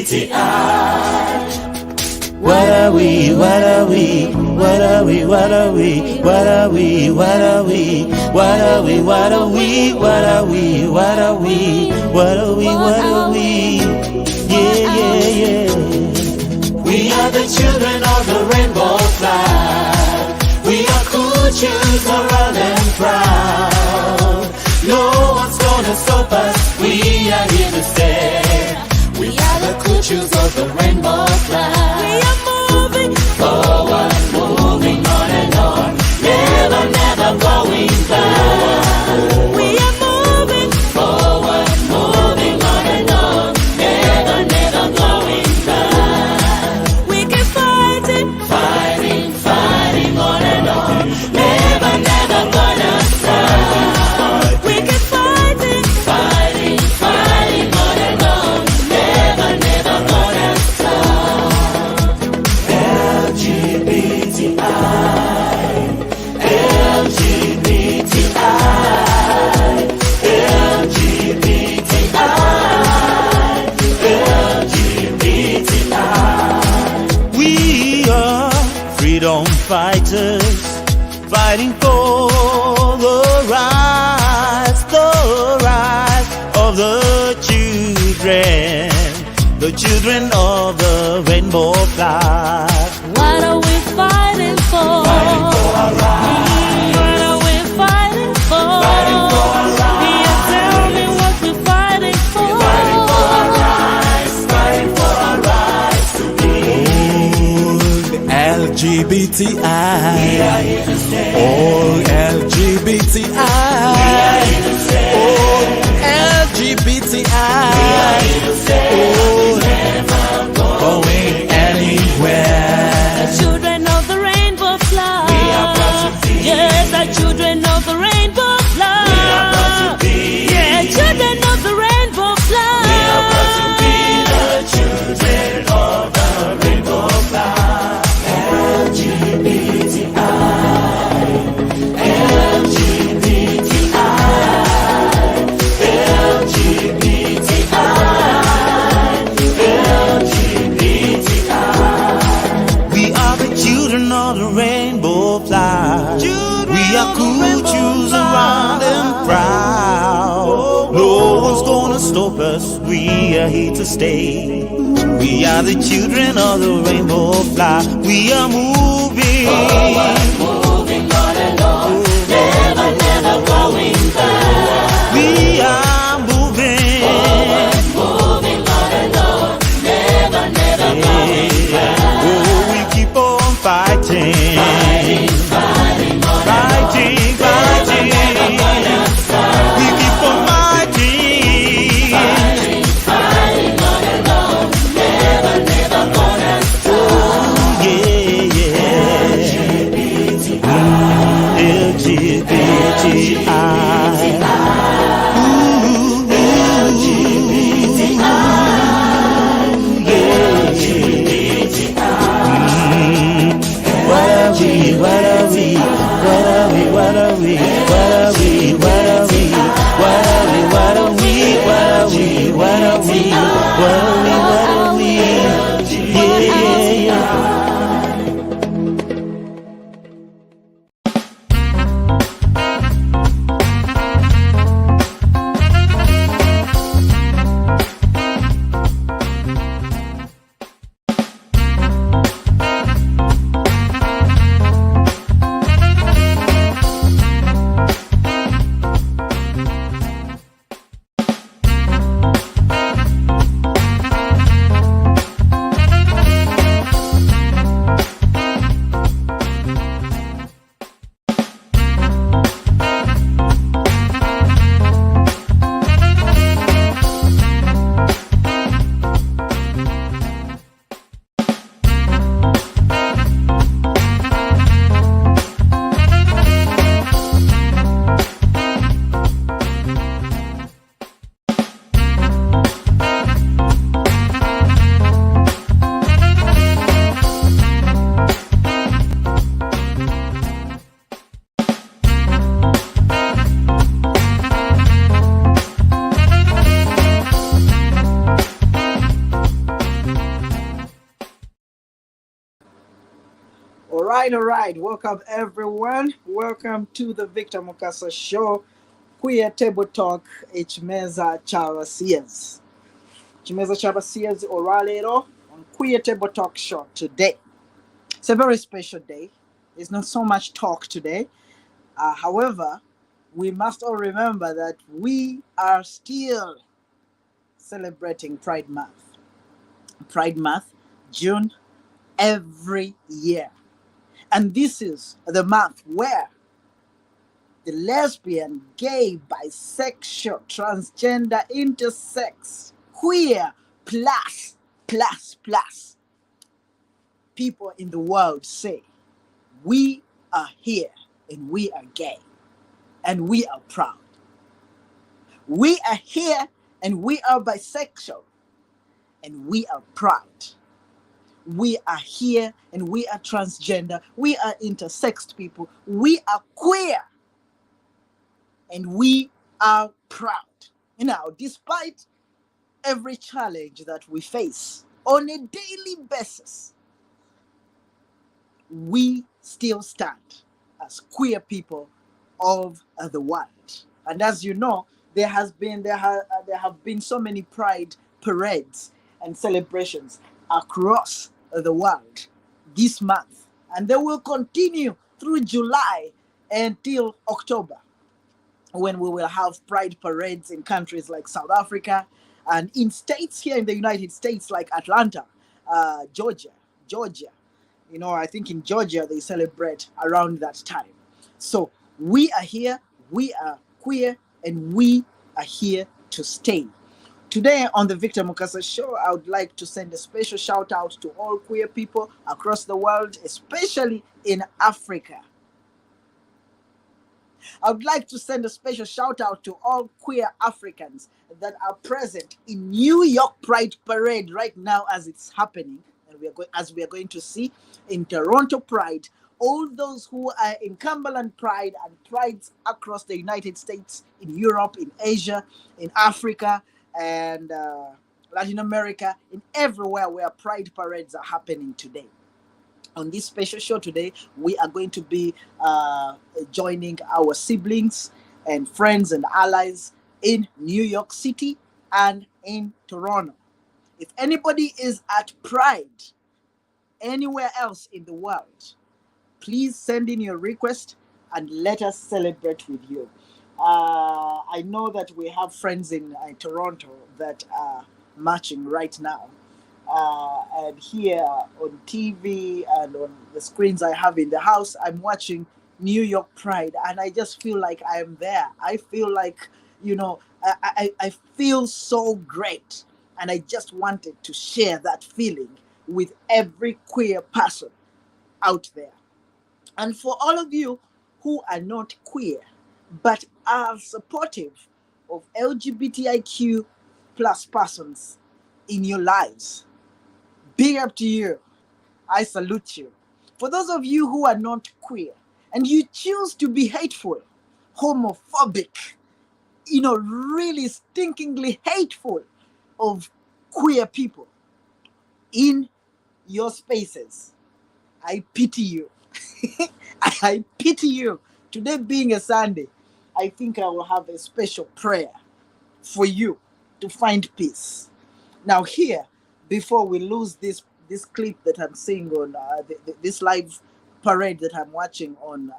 What are we? What are we? What are we? What are we? What are we? What are we? What are we? What are we? What are we? What are we? What are we? What are we? Yeah, yeah, yeah. We are the children of the rainbow flag. We are cool, choose, moral and proud. No one's gonna stop us. We are here to stay. We are the cool, choose of the rainbow flag. We are moving forward, moving on and on, never, never going back. We are moving forward, moving on and on, never, never going back. We keep fighting, Fighting, fighting on and on, never, never gonna stop. we keep fighting, Fighting, fighting on and on, never, never gonna stop. LGBTI, we are freedom fighters, fighting for the rights of the children of the rainbow flag. what are we fighting for? Fighting for our rights. What are we fighting for? Fighting for our rights. Yeah, tell me what we're fighting for. Fighting for our rights, fighting for our rights to be. LGBTI, We are here to stay. all LGBTI, We are here to stay. all LGBTI, We are here to stay. Never going anywhere. The children of the rainbow flag. We are proud to be. Yes, the children of the rainbow flag. We are proud to be. Yeah, children of the rainbow flag. We are proud to be the children of the rainbow flag. LGBTI, we are the children of the rainbow flag. We are cool, choose around and proud. No one's gonna stop us. We are here to stay. We are the children of the rainbow flag. We are moving forward, moving on and on, never, never going back. We are moving forward, moving on and on, never, never going back. Oh, we keep on fighting, fighting, fighting, fighting, fighting. We keep on fighting, fighting, fighting on and on, never, never gonna stop. Oh, yeah, yeah. LGBTI. Ooh, What are we? What are we? What are we? What are we? What are we? What are we? What are we? What are we? What are we? What are we? What are we? What are we? Yeah, yeah, yeah. all right. Welcome, everyone. Welcome to the Victor Mukasa Show. Queer Table Talk. Chimeza Chavasias. Chimeza Chavasias Oralero on Queer Table Talk Show today. It's a very special day. There's not so much talk today. However, we must all remember that we are still celebrating Pride Month. Pride Month, June, every year. And this is the month where the lesbian, gay, bisexual, transgender, intersex, queer, plus people in the world say, we are here and we are gay and we are proud. We are here and we are bisexual and we are proud. We are here and we are transgender, we are intersexed people, we are queer and we are proud. Now, despite every challenge that we face on a daily basis, we still stand as queer people of the world. And as you know, there have been so many pride parades and celebrations across the world this month, and they will continue through July until October, when we will have pride parades in countries like South Africa and in states here in the United States like Atlanta, Georgia. You know, I think in Georgia they celebrate around that time. So we are here, we are queer, and we are here to stay. Today on the Victor Mukasa Show, I would like to send a special shout out to all queer people across the world, especially in Africa. I would like to send a special shout out to all queer Africans that are present in New York Pride Parade right now as it's happening, and we are going to see in Toronto Pride, all those who are in Cumberland Pride and prides across the United States, in Europe, in Asia, in Africa, and Latin America, in everywhere where pride parades are happening today. On this special show today, we are going to be joining our siblings and friends and allies in New York City and in Toronto. If anybody is at Pride anywhere else in the world, please send in your request and let us celebrate with you. I know that we have friends in Toronto that are marching right now. And here on TV and on the screens I have in the house, I'm watching New York Pride, and I just feel like I am there. I feel like, you know, I feel so great, and I just wanted to share that feeling with every queer person out there. And for all of you who are not queer but are supportive of LGBTIQ plus persons in your lives, big up to you. I salute you. For those of you who are not queer and you choose to be hateful, homophobic, you know, really stinkingly hateful of queer people in your spaces, I pity you. I pity you. Today being a Sunday, I think I will have a special prayer for you to find peace. Now here, before we lose this clip that I'm seeing on this live parade that I'm watching on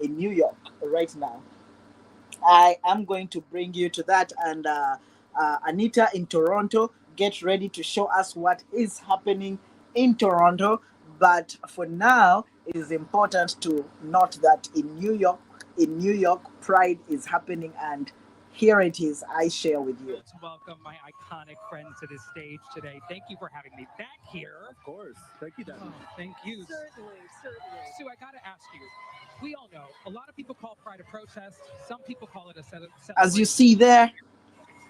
in New York right now, I am going to bring you to that. And Anita in Toronto, get ready to show us what is happening in Toronto. But for now, it is important to note that in New York, Pride is happening, and here it is. I share with you. To welcome my iconic friend to the stage today. Thank you for having me back here. Of course. Thank you, Dan. Oh, thank you. Certainly. Sue, I got to ask you. We all know a lot of people call Pride a protest. Some people call it a celebration. As you see there,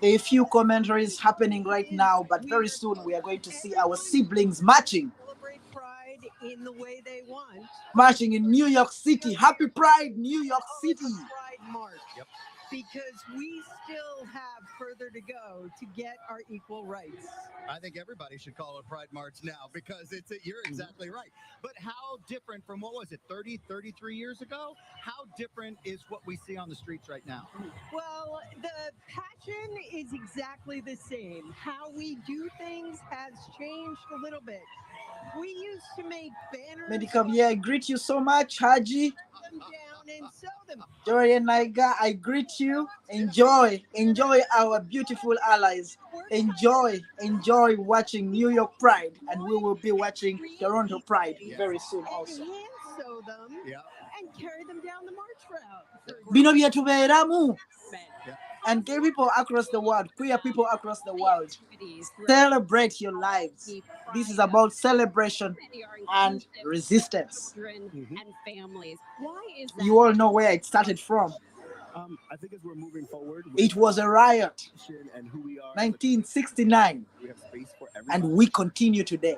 a few commentaries happening right now, but very soon we are going to see our siblings marching. Celebrate Pride in the way they want. Marching in New York City. Happy Pride, New York City. Pride March. Yep. because we still have further to go to get our equal rights. I think everybody should call it Pride March now because you're exactly right. But how different from what was it, 30, 33 years ago? How different is what we see on the streets right now? Well, the passion is exactly the same. How we do things has changed a little bit. We used to make banners, Medicab, yeah, I greet you so much, Haji. cut them down, and sew them. Dorian Naiga, I greet you. Enjoy our beautiful allies. Enjoy watching New York Pride, and we will be watching Toronto Pride very soon also. And hand sew them Yeah. and carry them down the march route. Bino byatubeeramu. And gay people across the world, queer people across the world, celebrate your lives. This is about celebration and resistance. And families. Why is that? You all know where it started from. I think as we're moving forward, It was a riot, and who we are, 1969, we have space for and everyone. we continue today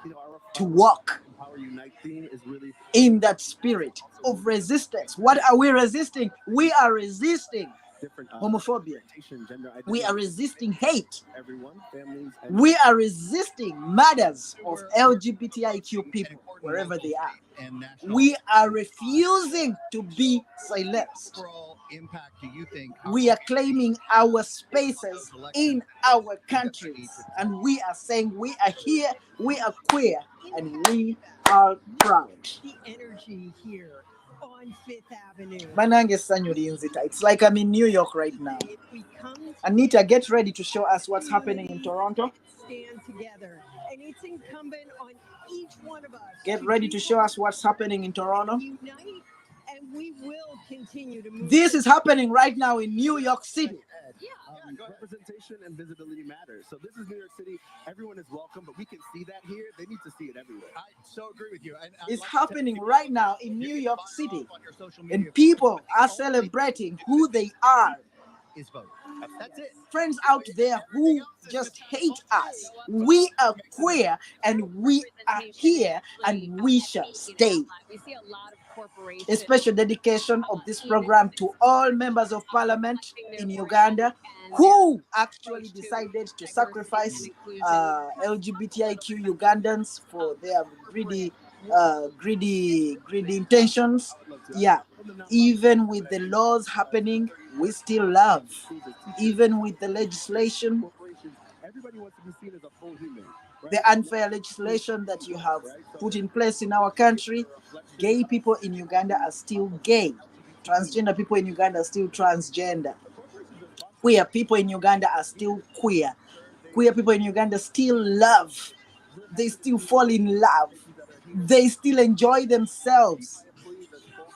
Our to walk Empower Unite theme is really in that spirit of resistance. What are we resisting? We are resisting different homophobia. gender identity. We are resisting hate. Everyone, families, and We are resisting murders of LGBTIQ people wherever they are. And national We are refusing to be silenced. overall impact do you think? We are claiming our spaces in our countries, and we are saying we are here, we are queer, and we are proud. The energy here on Fifth Avenue. Banange Sanyu Linzita. It's like I'm in New York right now. If we come Anita, get ready to show us what's happening in Toronto. stand together, and it's incumbent on each one of us. Get ready to show us what's happening in Toronto. Unite, and we will continue to move. This is happening right now in New York City. representation and visibility matters. So this is New York City. Everyone is welcome, but we can see that here. They need to see it everywhere. I so agree with you. And It's happening right now in New York City, and people are celebrating who they are. Is vote. That's it. Friends out there who just hate us, we are queer, and we are here, and we shall stay. We see a lot of corporations. A special dedication of this program to all members of parliament in Uganda who actually decided to sacrifice LGBTIQ Ugandans for their greedy intentions. Yeah, even with the laws happening, we still love. Even with the legislation, Everybody wants to be seen as a full human. Right? the unfair legislation that you have put in place in our country, gay people in Uganda are still gay. Transgender people in Uganda are still transgender. Queer people in Uganda are still queer. Queer people in Uganda still love. They still fall in love. They still enjoy themselves.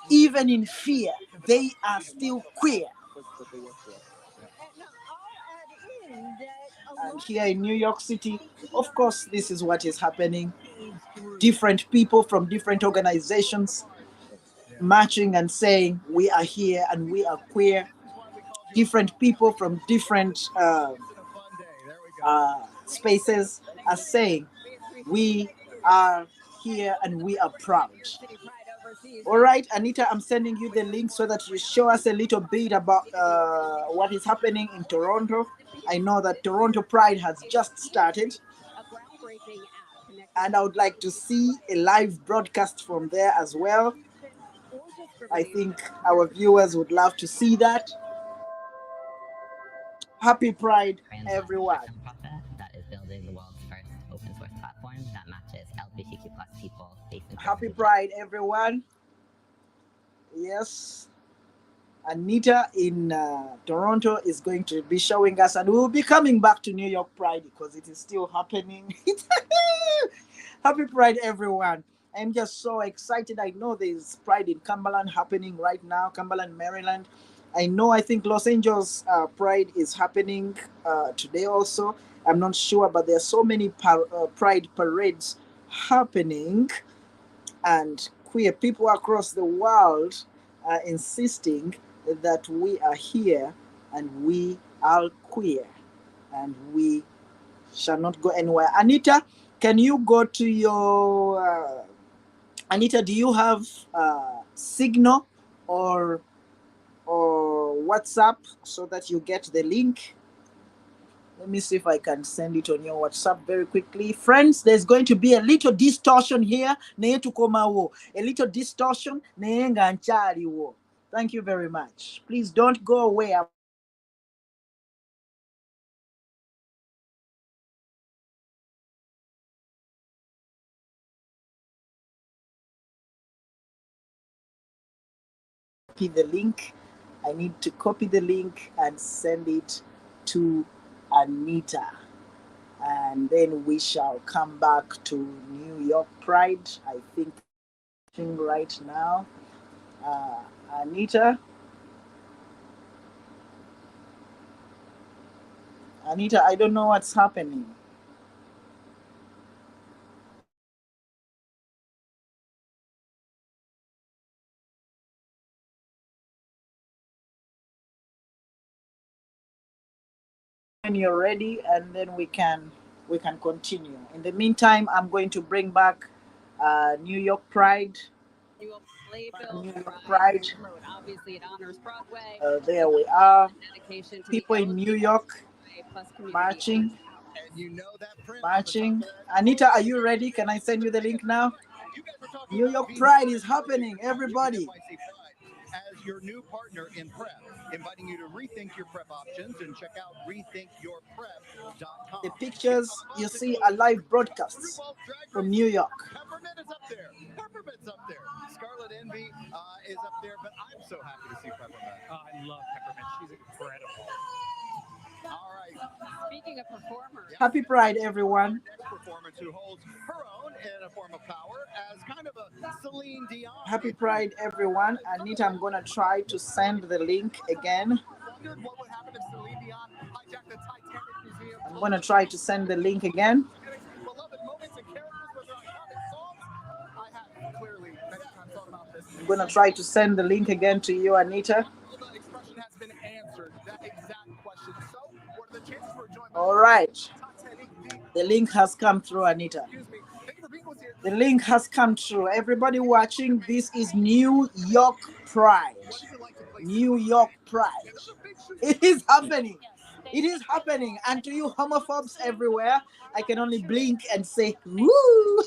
Even in fear, they are still queer. And here in New York City, of course, this is what is happening. Different people from different organizations marching and saying, we are here and we are queer. Different people from different spaces are saying, we are here and we are proud. All right, Anita, I'm sending you the link so that you show us a little bit about what is happening in Toronto. I know that Toronto Pride has just started, and I would like to see a live broadcast from there as well. I think our viewers would love to see that. Happy Pride, everyone. That is building the world's first open source platform that matches LGBTQ+ people based in Happy Pride, everyone. Yes. Anita in Toronto is going to be showing us, and we will be coming back to New York Pride because it is still happening. Happy Pride, everyone. I'm just so excited. I know there's Pride in Cumberland happening right now, Cumberland, Maryland. I think Los Angeles Pride is happening today also. I'm not sure, but there are so many Pride parades happening, and queer people across the world are insisting that we are here and we are queer and we shall not go anywhere. Anita, can you go to your Anita, do you have signal or what WhatsApp so that you get the link. Let me see if I can send it on your WhatsApp very quickly. Friends, there's going to be a little distortion here. A little distortion. Thank you very much. Please don't go away. Copy the link. I need to copy the link and send it to Anita. And then we shall come back to New York Pride. I think right now. Anita, I don't know what's happening. When you're ready, and then we can continue. In the meantime, I'm going to bring back New York Pride. New York Pride. Obviously, it honors Broadway. There we are. Dedication to People the in New York LGBT+ marching. And you know that print Marching. Anita, are you ready? Can I send you the link now? New York Pride is happening, everybody. As your new partner in prep, inviting you to rethink your prep options and check out rethinkyourprep.com. The pictures you see are live broadcasts from New York. Peppermint is up there. Peppermint's up there. Scarlet Envy is up there, but I'm so happy to see Peppermint. I love Peppermint. She's incredible. All right. Speaking of performers, Happy Pride, everyone. Next performance who holds her own in a form of power as kind of a Celine Dion. Happy Pride, everyone. Anita, I'm going to try to send the link again. Wondered what would happen if Celine Dion hijacked the Titanic Museum. I'm going to try to send the link again. Beloved moments and characters with their iconic songs. I have clearly many times thought about this. I'm going to try to send the link again to you, Anita. The expression has been answered. That exact question. So, what are the chances for joint? All right. The link has come through, Anita. The link has come through. Everybody watching, this is New York Pride. New York Pride. It is happening. It is happening. And to you homophobes everywhere, I can only blink and say, woo!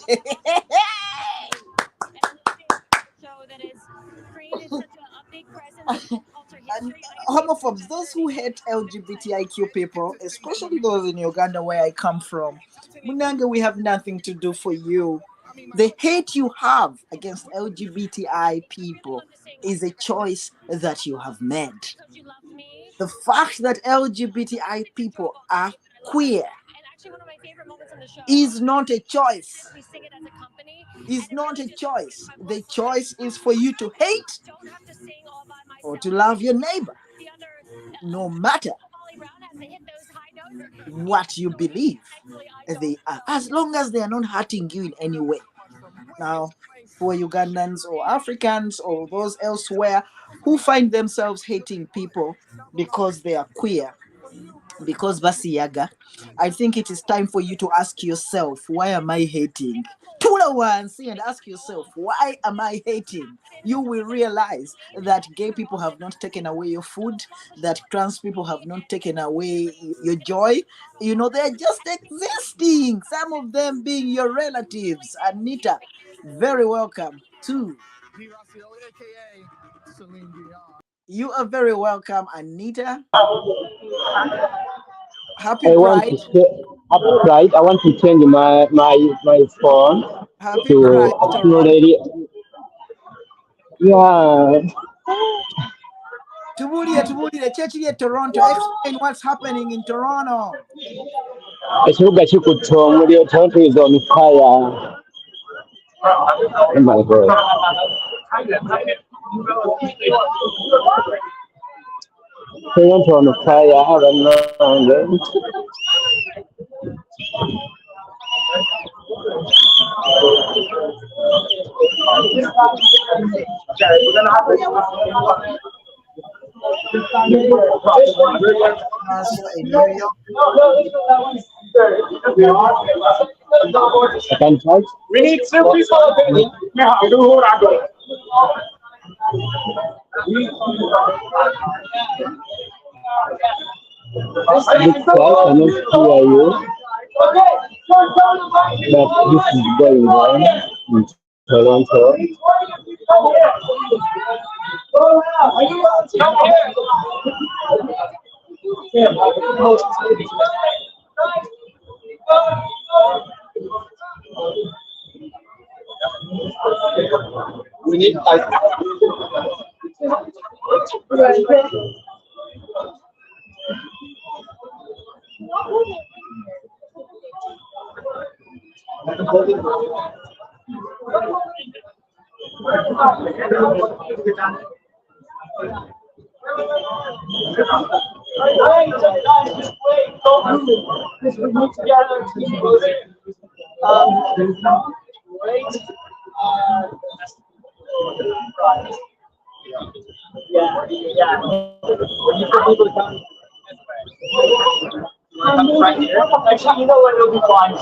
And homophobes, those who hate LGBTIQ people, especially those in Uganda where I come from, Munanga, we have nothing to do for you. The hate you have against LGBTI people is a choice that you have made. The fact that LGBTI people are queer is not a choice. Is not a choice. The choice is for you to hate or to love your neighbor, no matter what you believe they are, as long as they are not hurting you in any way. Now, for Ugandans or Africans or those elsewhere who find themselves hating people because they are queer, because Basiyaga, I think it is time for you to ask yourself, why am I hating? Tula once and ask yourself, why am I hating? You will realize that gay people have not taken away your food, that trans people have not taken away your joy. You know, they're just existing. Some of them being your relatives. Anita, very welcome too. You are very welcome, Anita. Happy Pride. Happy Pride. I want to change my phone Happy to Pride, Toronto. Yeah. Tubulire, Church Toronto. Explain what's happening in Toronto. Ekibuga kikutte omuliro. Toronto is on fire. Oh my God. Toronto on fire. I don't know. We need 2 people. Looks like I cannot hear you, but this is going on in Toronto. We need Actually, you know what, it'll be fine.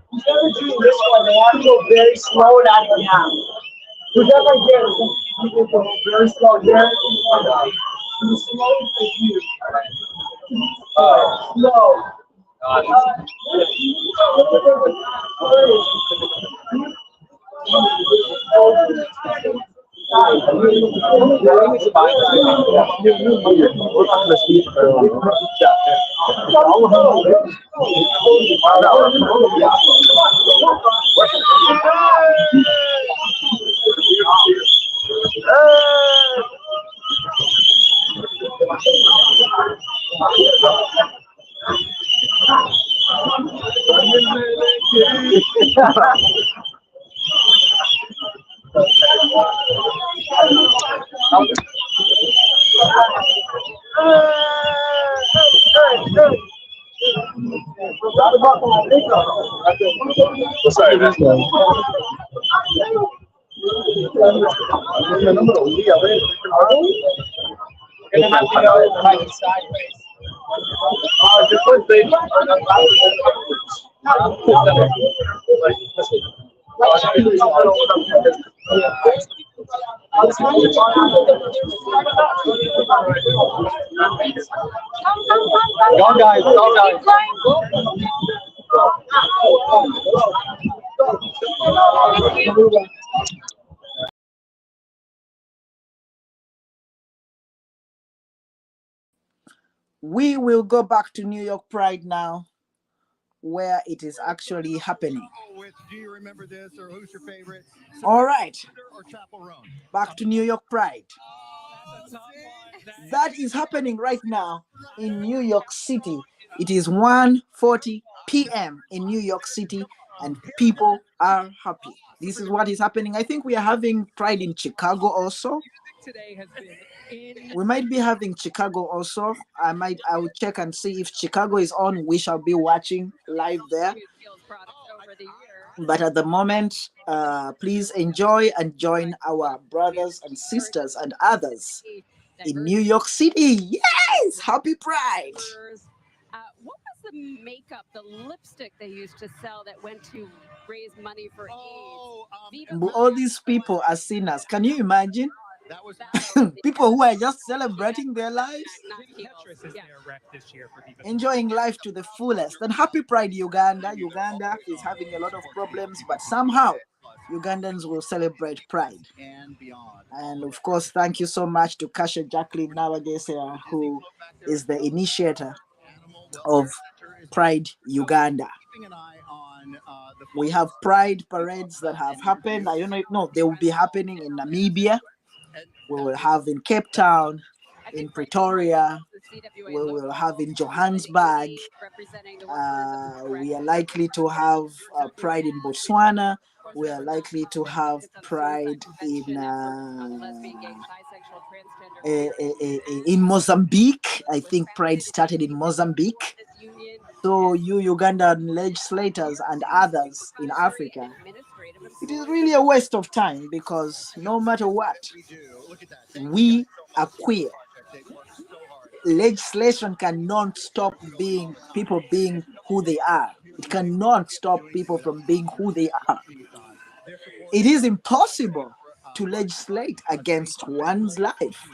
Who's ever doing this one, they have to go very slow and out of now. Who's ever here, people go very slow here. Slow for you. Slow. Go guys, go guys. We will go back to New York Pride now, where it is actually happening. Do you remember this, or who's your favorite? All right, Or Chapel Roan? back to New York Pride. That is happening right now in New York City. It is 1:40 p.m. in New York City, and people are happy. This is what is happening. I think we are having Pride in Chicago also. Today has been We might be having Chicago also. I will check and see if Chicago is on. We shall be watching live there. But at the moment, please enjoy and join our brothers and sisters and others in New York City. Yes! Happy Pride! What was the makeup, the lipstick they used to sell that went to raise money for AIDS? All these people are sinners. Can you imagine? People who are just celebrating their lives, enjoying life to the fullest. And happy Pride, Uganda. Uganda is having a lot of problems, but somehow Ugandans will celebrate Pride. And of course, thank you so much to Kasha Jacqueline nowadays, who is the initiator of Pride Uganda. We have Pride parades that have happened. I don't know. No, they will be happening in Namibia. We will have in Cape Town, in Pretoria. We will have in Johannesburg. We are likely to have Pride in Botswana. We are likely to have Pride in Mozambique. I think Pride started in Mozambique. So you Ugandan legislators and others in Africa, it is really a waste of time, because no matter what, we are queer. Legislation cannot stop people being who they are. It cannot stop people from being who they are. It is impossible to legislate against one's life.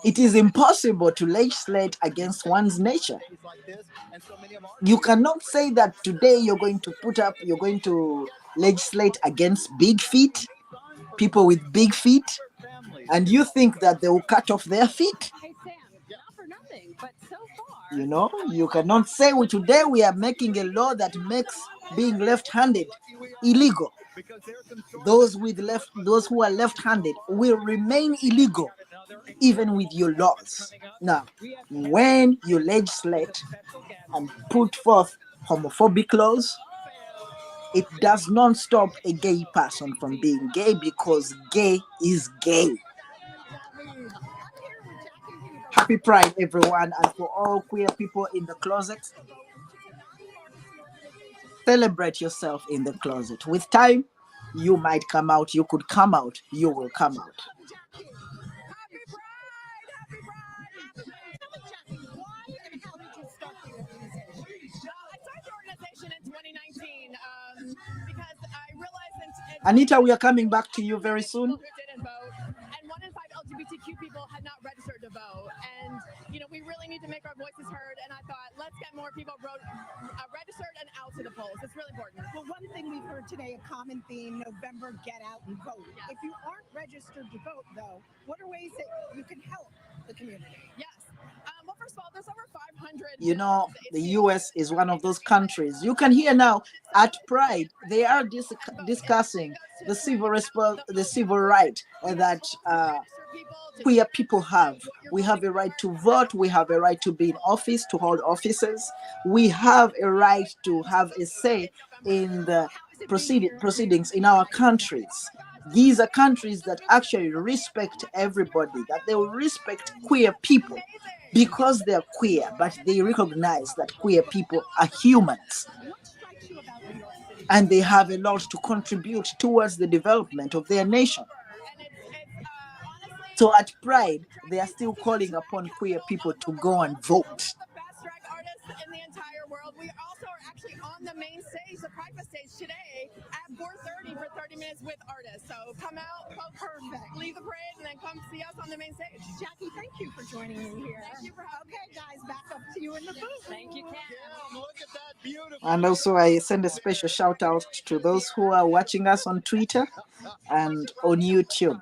It is impossible to legislate against one's nature. You cannot say that today you're going to legislate against big feet, people with big feet, and you think that they will cut off their feet. You know, you cannot say today we are making a law that makes being left-handed illegal. Those who are left-handed will remain illegal even with your laws. Now, when you legislate and put forth homophobic laws, it does not stop a gay person from being gay, because gay is gay. Happy Pride, everyone, and for all queer people in the closet. Celebrate yourself in the closet. With time, you might come out, you could come out, you will come out. Anita, we are coming back to you very soon. And 1 in 5 LGBTQ people had not registered to vote. And, you know, we really need to make our voices heard. And I thought, let's get more people registered and out to the polls. It's really important. Well, one thing we've heard today, a common theme, November, get out and vote. Yes. If you aren't registered to vote, though, what are ways that you can help the community? Yes. Well, first of all, there's over 500. You know, the US is one of those countries. You can hear now at Pride, they are discussing the civil right that queer people have. We have a right to vote. We have a right to be in office, to hold offices. We have a right to have a say in the proceedings in our countries. These are countries that actually respect everybody, that they will respect queer people because they're queer, but they recognize that queer people are humans. And they have a lot to contribute towards the development of their nation. So at Pride, they are still calling upon queer people to go and vote. In the entire world. We also are actually on the main stage, the Pride stage today at 4:30 for 30 minutes with artists. So come out, leave the parade, and then come see us on the main stage. Jackie, thank you for joining me here. Thank you for having me. Guys, back up to you in the booth. Thank you, Cam. Look at that beautiful. And also I send a special shout out to those who are watching us on Twitter and on YouTube.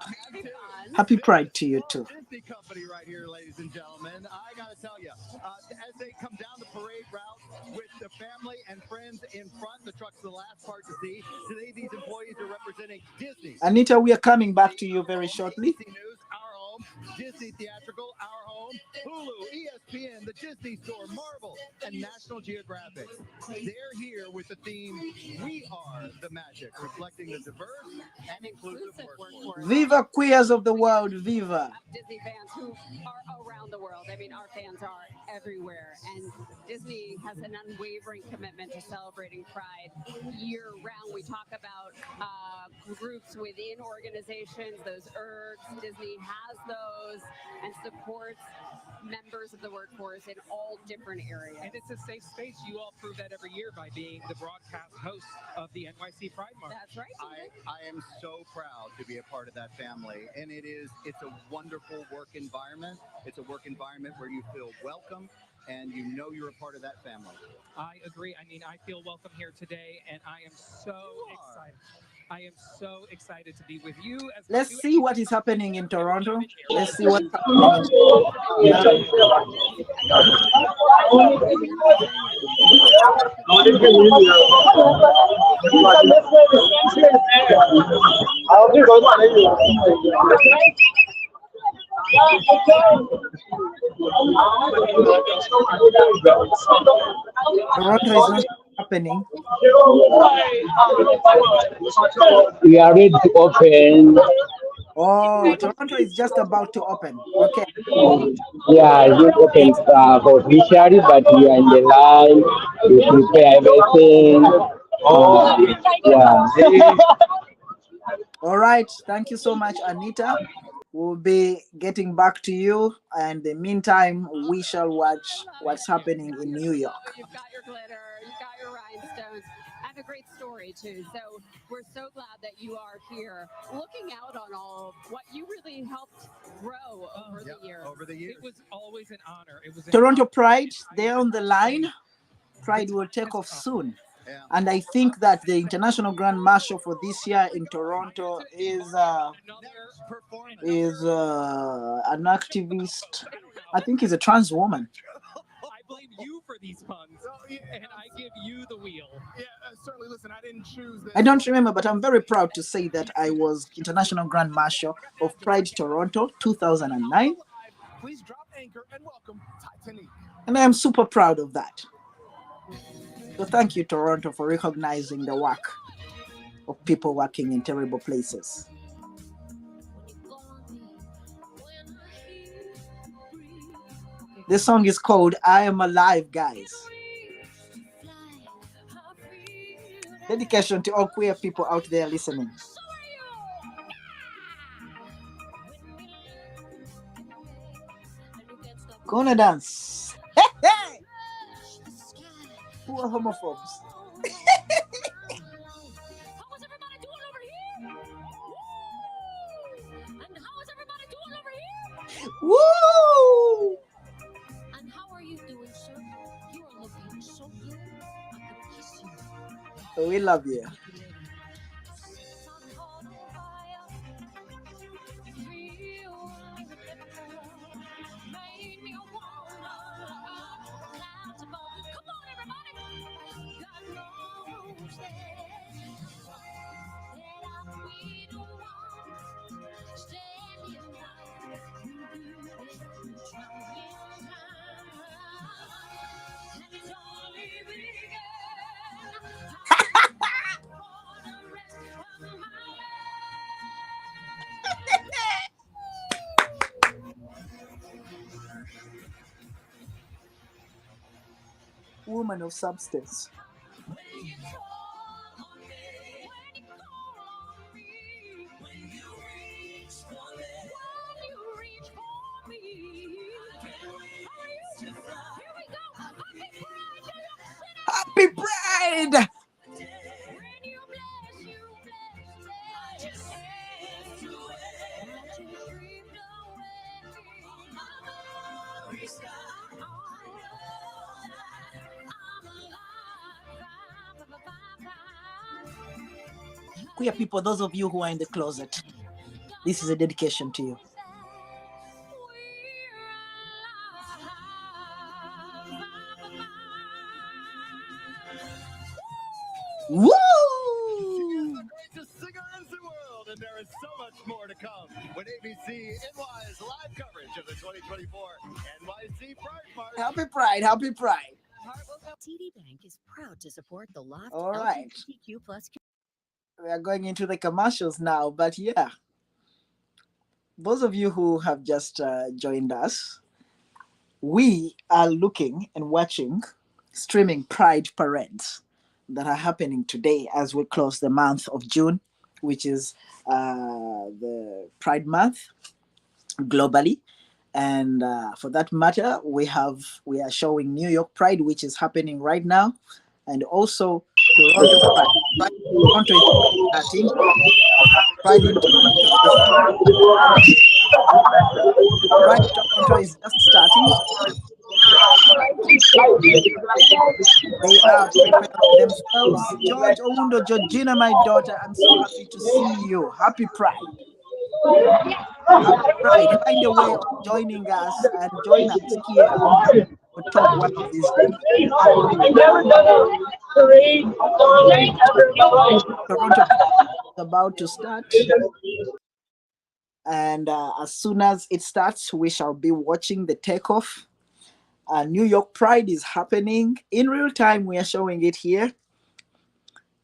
Happy Pride to you too. Disney company right here, ladies and gentlemen. I gotta tell you, as they come down the parade route with the family and friends in front, the truck's the last part to see. Today, these employees are representing Disney. Anita, we are coming back to you very shortly. Disney News, our home. Disney Theatrical, our home. Hulu, ESPN, the Disney Store, Marvel, and National Geographic. They're here with the theme, We Are the Magic, reflecting the diverse and inclusive workforce. Viva queers of the world, viva. Disney fans who are around the world. I mean, our fans are everywhere. And Disney has an unwavering commitment to celebrating Pride year round. We talk about groups within organizations, those ERGs. Disney has those and supports members of the workforce in all different areas. And it's a safe space. You all prove that every year by being the broadcast host of the NYC Pride March. That's right. I am so proud to be a part of that family. And it's a wonderful work environment. It's a work environment where you feel welcome and you know you're a part of that family. I agree. I mean, I feel welcome here today, and I am so excited. I am so excited to be with you. Let's see what is happening in Toronto. Let's see what's happening. Toronto is not happening. We are ready to open. Oh, Toronto is just about to open. Okay. Yeah, it open officially, but we are in the line. We prepare everything. Yeah. All right. Thank you so much, Anita. We'll be getting back to you, and in the meantime, we shall watch what's happening in New York. You've got your glitter, you've got your rhinestones, and a great story too. So we're so glad that you are here, looking out on all what you really helped grow over the years. Over the years. It was always an honor. It was an Toronto honor. Pride, they're on the line. Pride will take off soon. And I think that the International Grand Marshal for this year in Toronto is an activist. I think he's a trans woman. I blame you for these puns, and I give you the wheel. Yeah, certainly. Listen, I didn't choose this. I don't remember, but I'm very proud to say that I was International Grand Marshal of Pride Toronto 2009. Please drop anchor and welcome Titanic. And I am super proud of that. So thank you, Toronto, for recognizing the work of people working in terrible places. This song is called I Am Alive, guys. Dedication to all queer people out there listening. Gonna dance. Hey, hey! Poor homophobes. Woo! And how are you doing, sir? You are looking so good. I could kiss you. We love you. Woman of substance. Happy Pride! Queer people, those of you who are in the closet, this is a dedication to you. Woo! Greatest singer in the world, and there is so much more to come when ABC NY's live coverage of the 2024 NYC Pride March. Happy Pride, happy Pride. TD Bank is proud to support the Loft All right. LGBTQ plus. We are going into the commercials now, but yeah, those of you who have just joined us, we are looking and watching streaming Pride parades that are happening today as we close the month of June, which is the Pride Month globally. And for that matter, we are showing New York Pride, which is happening right now, and also Toronto Pride. Toronto is starting. Pride in Toronto is just starting. They are preparing themselves. George Owundo, Georgina, my daughter, I'm so happy to see you. Happy Pride. Happy Pride. Find a way of joining us and join us here for talk one of these days. Toronto is about to start. And as soon as it starts, we shall be watching the takeoff. New York Pride is happening in real time. We are showing it here.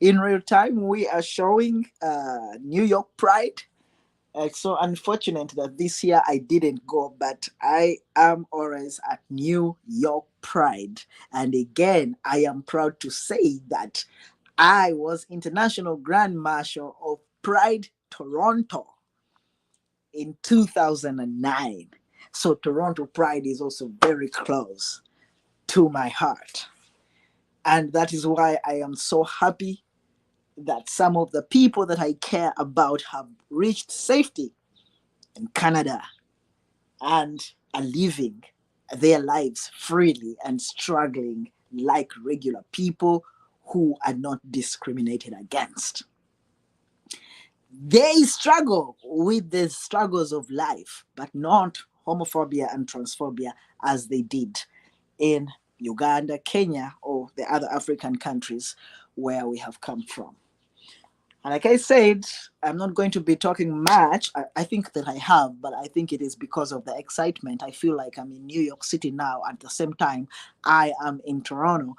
In real time, we are showing New York Pride. It's so unfortunate that this year I didn't go, but I am always at New York Pride. And again, I am proud to say that I was International Grand Marshal of Pride Toronto. in 2009. So Toronto Pride is also very close to my heart. And that is why I am so happy that some of the people that I care about have reached safety in Canada and are living their lives freely and struggling like regular people who are not discriminated against. They struggle with the struggles of life, but not homophobia and transphobia as they did in Uganda, Kenya, or the other African countries where we have come from. And like I said, I'm not going to be talking much. I think that I have, but I think it is because of the excitement. I feel like I'm in New York City now. At the same time, I am in Toronto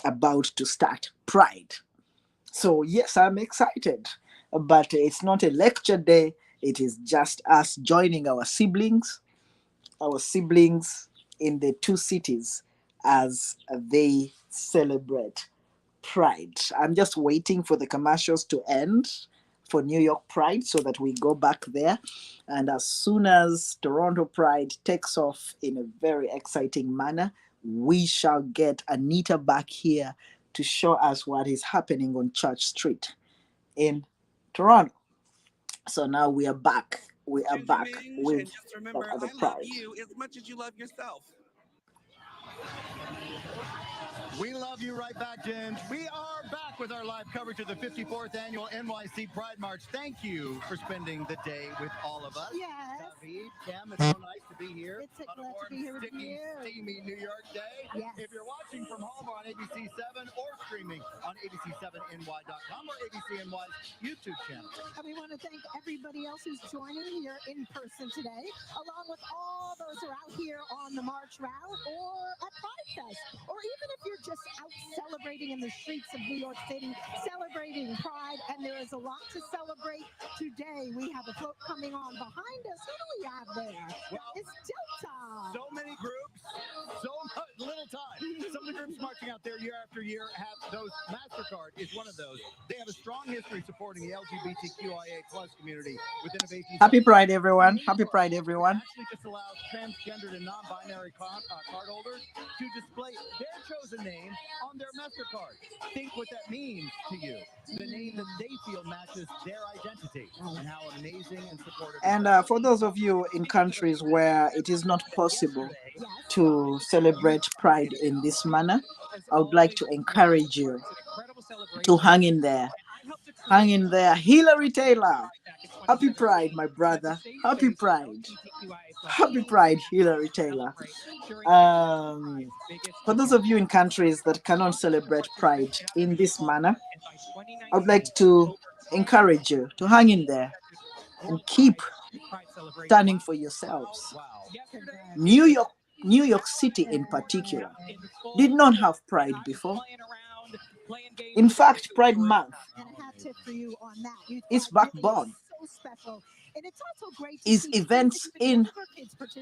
about to start Pride. So yes, I'm excited. But it's not a lecture day. It is just us joining our siblings in the two cities as they celebrate Pride. I'm just waiting for the commercials to end for New York Pride so that we go back there. And as soon as Toronto Pride takes off in a very exciting manner, we shall get Anita back here to show us what is happening on Church Street in Toronto. So now we are back. We are back with and just remember, the I love Pride. you as much as you love yourself. We love you right back, James. We are back with our live coverage of the 54th annual NYC Pride March. Thank you for spending the day with all of us. Yes. David, Cam, it's so nice to be here. It's a on a glad to warm, be here with sticky, you. steamy New York day. Yes. If you're watching from home or on ABC7 or streaming on ABC7NY.com or ABCNY's YouTube channel. And we want to thank everybody else who's joining here in person today, along with all those who are out here on the March route or at Pride Fest, or even if you're just out celebrating in the streets of New York City, celebrating Pride, and there is a lot to celebrate today. We have a float coming on behind us. Who do we have there? Well, It's Delta. So many groups, so much, little time. Some of the groups marching out there year after year have those. MasterCard is one of those. They have a strong history supporting the LGBTQIA plus community with innovation. Happy Pride, everyone. Happy Pride, everyone. Actually just allows transgendered and non-binary cardholders to display their chosen name on their MasterCard. Think what that means to you. The name that they feel matches their identity, and how amazing and supportive. And for those of you in countries where it is not possible to celebrate Pride in this manner, I would like to encourage you to hang in there. Hang in there. Hillary Taylor. Happy Pride, my brother. Happy Pride. Happy Pride, Hillary Taylor. For those of you in countries that cannot celebrate Pride in this manner, I would like to encourage you to hang in there and keep standing for yourselves. New York City in particular did not have Pride before. In fact, Pride Month its backbone is events in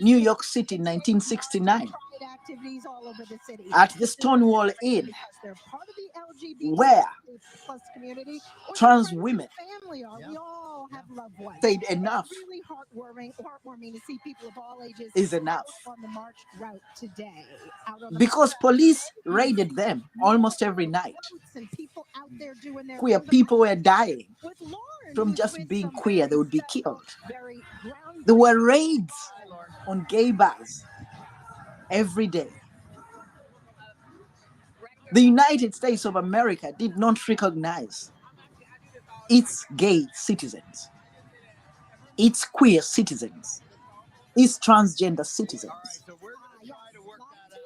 New York City 1969 at the Stonewall Inn, where trans women said enough is enough, because police raided them almost every night. Queer people were dying from just being queer. They would be killed. There were raids on gay bars every day. The United States of America did not recognize its gay citizens, its queer citizens, its transgender citizens.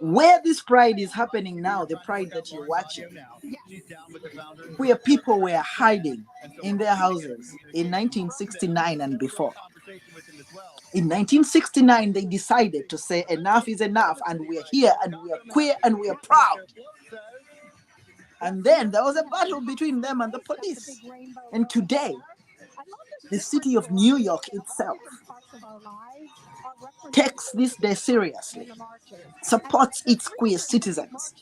Where this Pride is happening now, the Pride that you're watching, where people were hiding in their houses in 1969 and before. In 1969, they decided to say enough is enough, and we're here, and we are queer, and we are proud. And then there was a battle between them and the police. And today, The city of New York itself takes this day seriously, supports its queer citizens,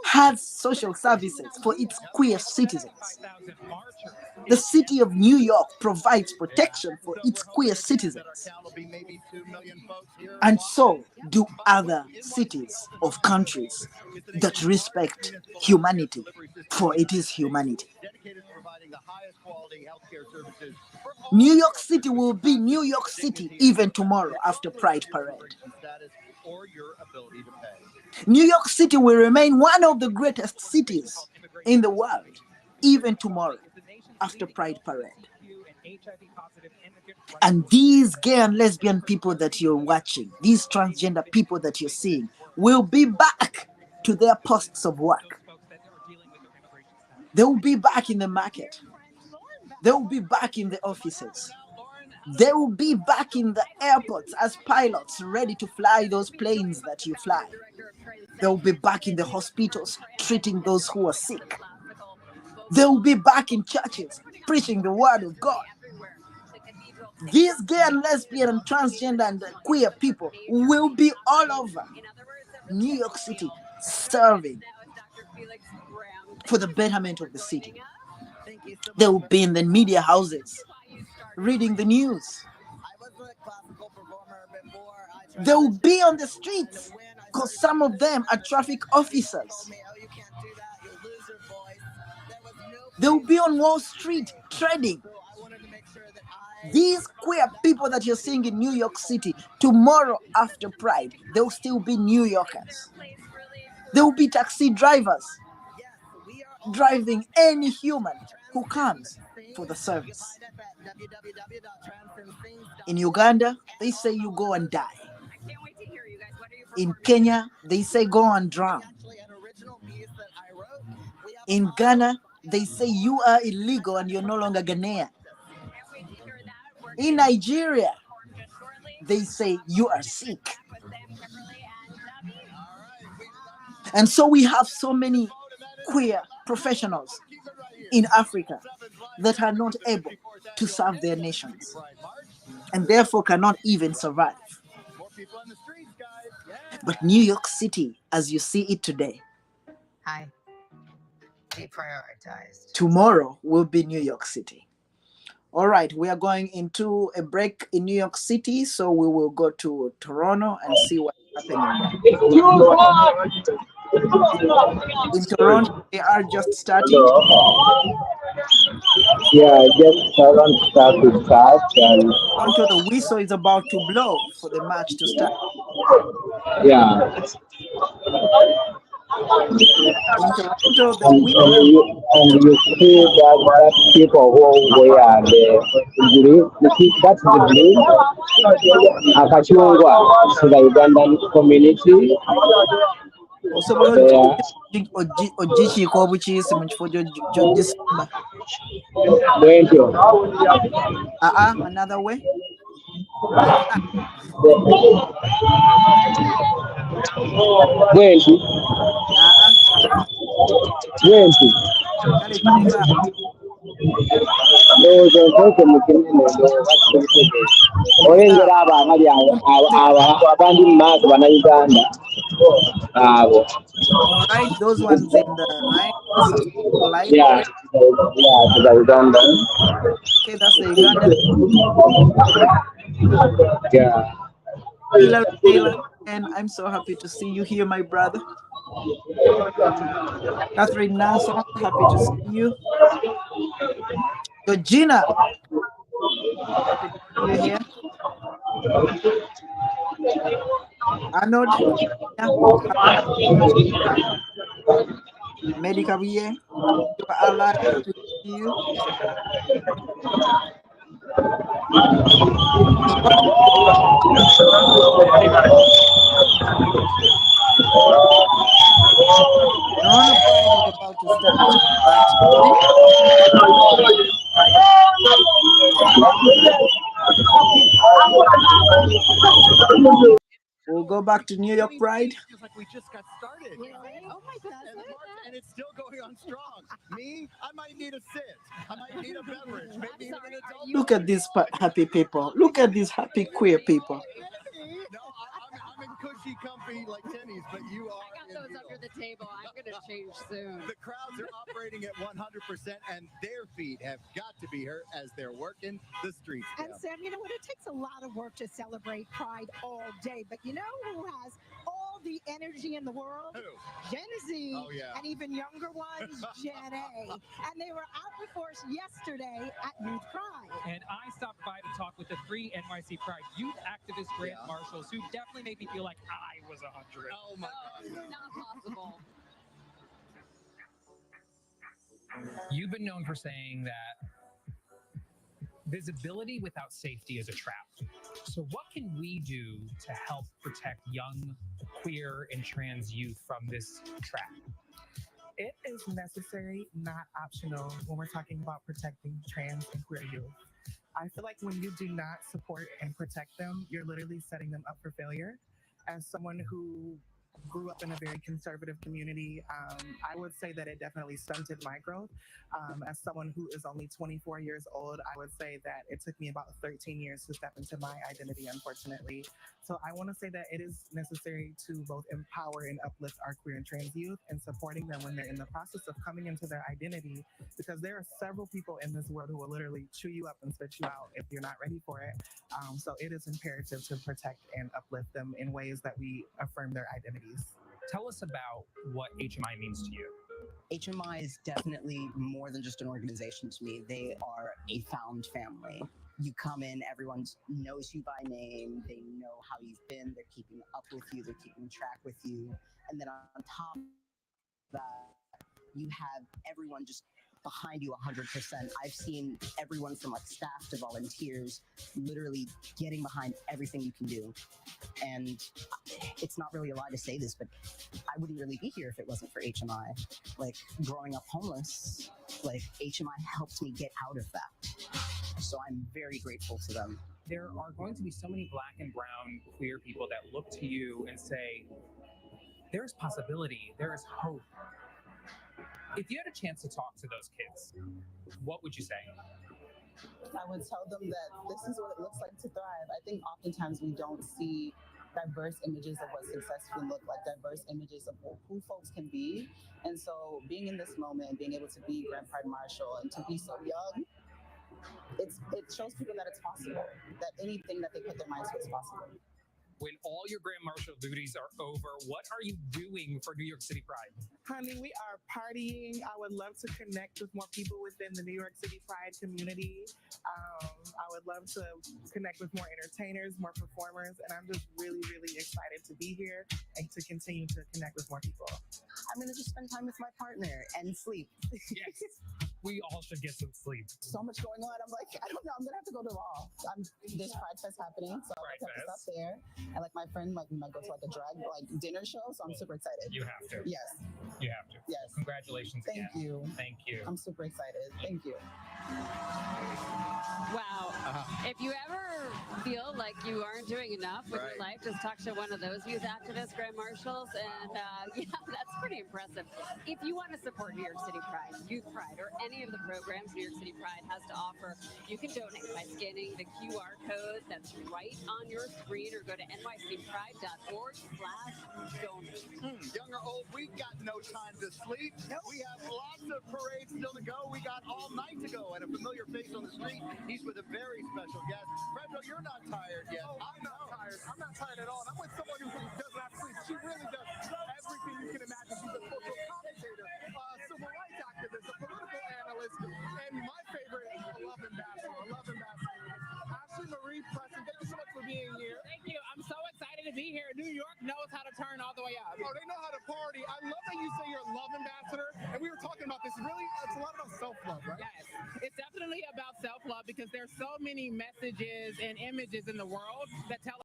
has social services for its queer citizens. The city of New York provides protection for its queer citizens. And so do other cities of countries that respect humanity, for it is humanity. New York City will be New York City even tomorrow after Pride Parade. New York City will remain one of the greatest cities in the world even tomorrow after Pride Parade. And these gay and lesbian people that you're watching, these transgender people that you're seeing, will be back to their posts of work. They will be back in the market. They will be back in the offices. They will be back in the airports as pilots ready to fly those planes that you fly. They will be back in the hospitals treating those who are sick. They will be back in churches preaching the word of God. These gay and lesbian and transgender and queer people will be all over New York City serving for the betterment of the city. They will be in the media houses reading the news. They will be on the streets because some of them are traffic officers. They will be on Wall Street trading. These queer people that you're seeing in New York City, tomorrow after Pride, they will still be New Yorkers. They will be taxi drivers, driving any human who comes for the service. In Uganda, they say you go and die. In Kenya, they say go and drown. In Ghana, they say you are illegal and you're no longer Ghanaian. In Nigeria, they say you are sick. And so we have so many queer professionals in Africa that are not able to serve their nations and therefore cannot even survive. But New York City, as you see it today, deprioritized. Tomorrow will be New York City. All right, we are going into a break in New York City, so we will go to Toronto and see what's happening there. In Toronto, they are just starting. Yeah, just start to start. And Toronto, the whistle is about to blow for the match to start. yeah. In Toronto, the And you see that people who wear the green, you see that's the green, akachungwa to the Ugandan community. ogikiko obukiisi mu kifo gy'ogisima. Another way. Oyengera abaana abandi mu maaso bannayuganda abo. All right, those ones in the line. Yeah, to the Uganda. Okay, that's the Uganda. Yeah. Taylor, and I'm so happy to see you here, my brother. Catherine Nassau, happy to see you. Georgina, happy to see you here. Arnold, Medical here. You are alive to see you. About to start. We'll go back to New York Pride. Like we just got started. Oh my goodness. and it's still going on strong. Me, I might need a sit. I might need a beverage. Maybe even an adult. Look at these happy people. Look at these happy queer people. No, I'm in cushy, comfy like Tenny's, but you are. I got those under the table. I'm going to change soon. The crowds are operating at 100%, and their feet have got to be hurt as they're working the streets. And Sam, you know what? It takes a lot of work to celebrate Pride all day, but you know who has all the energy in the world? Who? Gen Z. Oh, yeah. And even younger ones, Gen A. And they were out in force yesterday at Youth Pride. And I stopped by to talk with the 3 NYC Pride youth activist grand marshals who definitely made me feel like I was 100. Oh my God. Not possible. You've been known for saying that visibility without safety is a trap. So what can we do to help protect young queer and trans youth from this trap? It is necessary, not optional, when we're talking about protecting trans and queer youth. I feel like when you do not support and protect them, you're literally setting them up for failure. As someone who grew up in a very conservative community, I would say that it definitely stunted my growth. As someone who is only 24 years old, I would say that it took me about 13 years to step into my identity, unfortunately. So I want to say that it is necessary to both empower and uplift our queer and trans youth and supporting them when they're in the process of coming into their identity, because there are several people in this world who will literally chew you up and spit you out if you're not ready for it. So it is imperative to protect and uplift them in ways that we affirm their identities. Tell us about what HMI means to you. HMI is definitely more than just an organization to me. They are a found family. You come in, everyone knows you by name, they know how you've been, they're keeping up with you, they're keeping track with you. And then on top of that, you have everyone just behind you 100%. I've seen everyone from like staff to volunteers literally getting behind everything you can do. And it's not really a lie to say this, but I wouldn't really be here if it wasn't for HMI. Like growing up homeless, like HMI helped me get out of that. So I'm very grateful to them. There are going to be so many Black and brown queer people that look to you and say, there's possibility, there is hope. If you had a chance to talk to those kids, what would you say? I would tell them that this is what it looks like to thrive. I think oftentimes we don't see diverse images of what success can look like, diverse images of who folks can be. And so being in this moment, being able to be Grand Pride Marshal and to be so young, it shows people that it's possible, that anything that they put their minds to is possible. When all your Grand Marshal duties are over, what are you doing for New York City Pride? Honey, we are partying. I would love to connect with more people within the New York City Pride community. I would love to connect with more entertainers, more performers, and I'm just really, really excited to be here and to continue to connect with more people. I'm going to just spend time with my partner and sleep. Yes, we all should get some sleep. So much going on. I'm like, I don't know. I'm going to have to go to all. There's Pride Fest happening, so I have to stop there. And like my friend, like we might go to like a drag dinner show, so I'm super excited. You have to. Yes. You have to. Yes. Congratulations Thank again. you. Thank you. I'm super excited. Thank you. Wow. If you ever feel like you aren't doing enough with your life, just talk to one of those youth activists, Grand Marshals, and yeah, that's pretty impressive. If you want to support New York City Pride, Youth Pride, or any of the programs New York City Pride has to offer, you can donate by scanning the QR code that's right on your screen or go to nycpride.org/donate. Young or old, we got no time to sleep. We have lots of parades still to go. We got all night to go. And a familiar face on the street, he's with a very special guest. Fredro, you're not tired yet. Oh, I'm not tired. I'm not tired at all. And I'm with someone who does not sleep. She really does everything you can imagine. She's a cultural commentator, civil rights activist, a political analyst, and my favorite, a love ambassador. Ashley Marie Preston, thank you so much for being here. Thank you. I'm so excited to be here. New York knows how to turn all the way up. Oh, they know how to party. I love that you say you're a love ambassador. And we were talking about this. Really, it's a lot about self-love, right? Yes. It's definitely about self-love because there's so many messages and images in the world that tell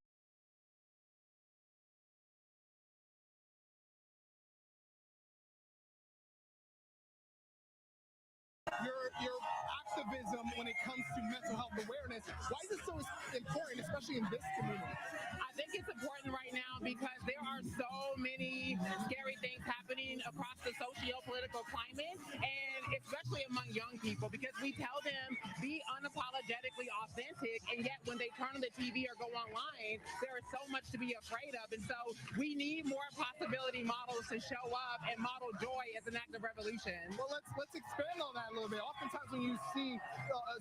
your activism when it comes to mental health awareness. Why is it so important, especially in this community? I think it's important right now because there are so many scary things happening across the socio-political climate, and especially among young people, because we tell them be unapologetically authentic, and yet when they turn on the TV or go online, there is so much to be afraid of. And so we need more possibility models to show up and model joy as an act of revolution. Well, let's expand on that a little bit. Oftentimes when you see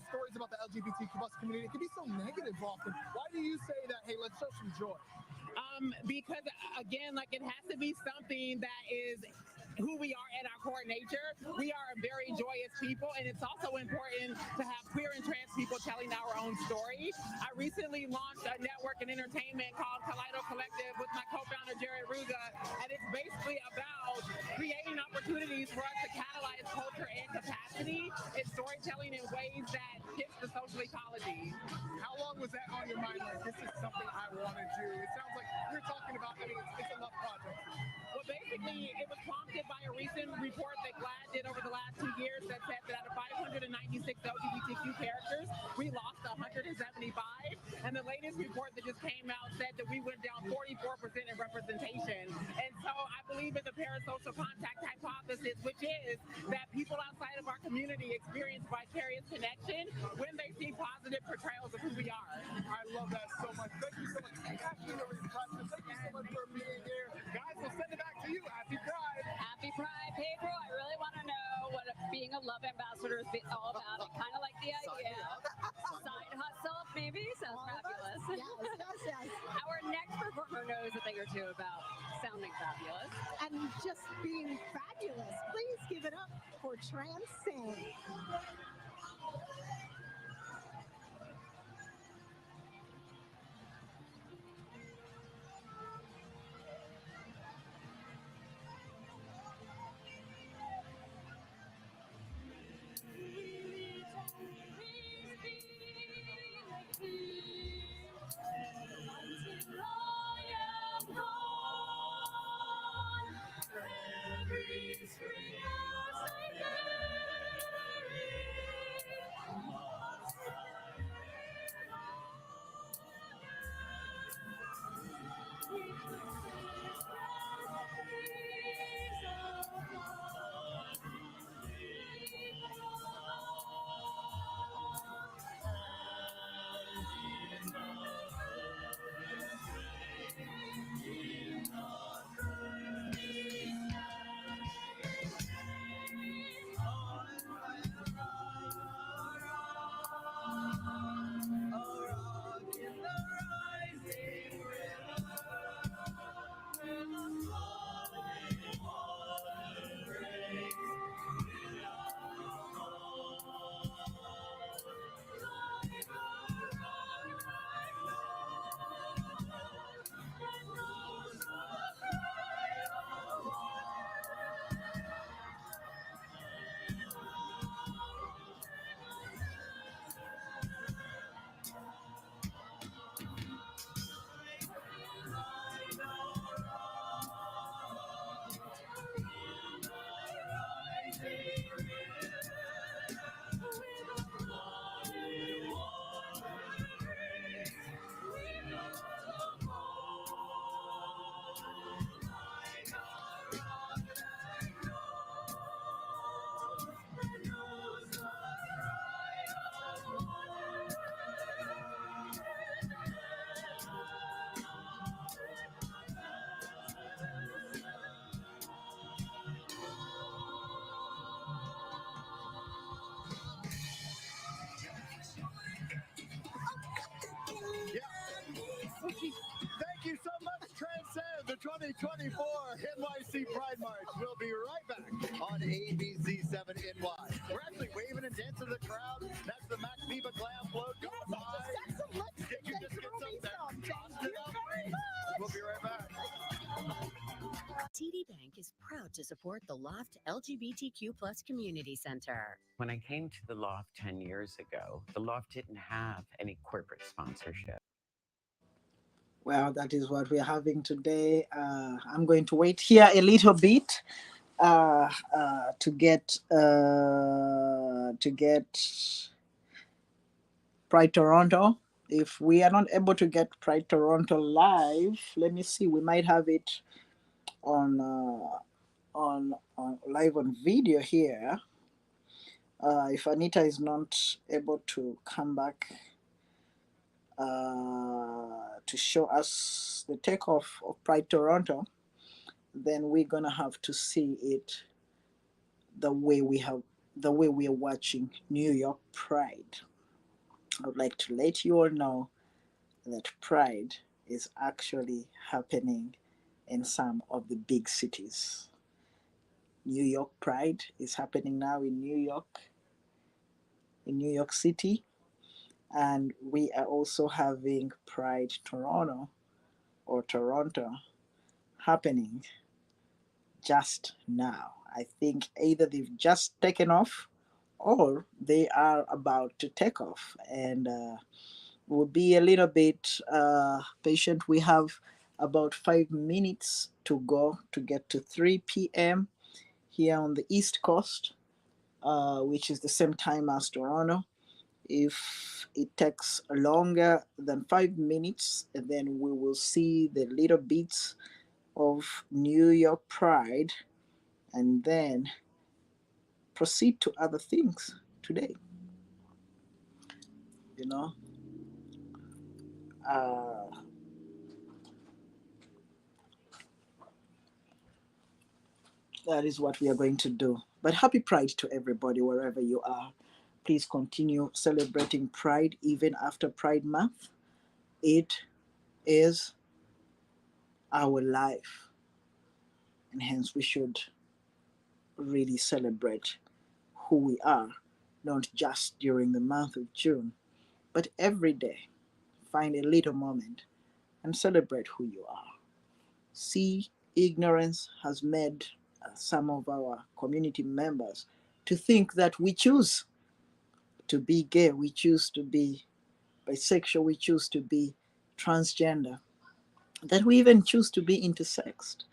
stories about the LGBTQ plus community, it can be so negative often. Why do you say that, hey, let's show some joy? Because again, like it has to be something that is who we are at our core nature. We are a very joyous people, and it's also important to have queer and trans people telling our own story. I recently launched a network in entertainment called Kaleido Collective with my co-founder Jared Ruga, and it's basically about creating opportunities for us to catalyze culture and capacity and storytelling in ways that hits the social ecology. How long was that on your mind? Like, this is something I want to do. It sounds like you're talking about, I mean, it's a love project. Well, basically, it was prompted by a recent report that GLAAD did over the last 2 years that said that out of 596 LGBTQ characters, we lost 175. And the latest report that just came out said that we went down 44% in representation. And so I believe in the parasocial contact hypothesis, which is that people outside of our community experience vicarious connection when they see positive portrayals of who we are. I love that so much. Thank you so much. Ashley, thank you so much for being here. Guys, we'll send it back to you. Happy Pride. Happy Pride, Pedro. I really want to know what being a love ambassador is all about. I kind of like the idea. Side hustle, maybe? Sounds fabulous. Yes. Our next performer knows a thing or two about sounding fabulous. And just being fabulous. Please give it up for Transcend. Thank you so much, Transcend, the 2024 NYC Pride March. We'll be right back on ABC7 NY. We're actually waving and dancing to the crowd. That's the Max Viva Glam Float. Go by. Get some. We'll be right back. TD Bank is proud to support the Loft LGBTQ plus Community Center. When I came to the Loft 10 years ago, the Loft didn't have any corporate sponsorship. Well, that is what we're having today. I'm going to wait here a little bit to get Pride Toronto If we are not able to get Pride Toronto live, let me see. We might have it on live on video here. If Anita is not able to come back to show us the takeoff of Pride Toronto, then we're gonna have to see it the way we are watching New York Pride. I would like to let you all know that Pride is actually happening in some of the big cities. New York Pride is happening now in New York City, and we are also having Pride Toronto or Toronto happening just now. I think either they've just taken off or they are about to take off, and we'll be a little bit patient. We have about 5 minutes to go to get to 3 p.m. here on the East Coast, which is the same time as Toronto. If it takes longer than 5 minutes, then we will see the little bits of New York Pride and then proceed to other things today. You know, that is what we are going to do. But happy Pride to everybody wherever you are. Please continue celebrating Pride even after Pride Month. It is our life, and hence we should really celebrate who we are, not just during the month of June, but every day. Find a little moment and celebrate who you are. See, ignorance has made some of our community members to think that we choose to be gay, we choose to be bisexual, we choose to be transgender, that we even choose to be intersexed.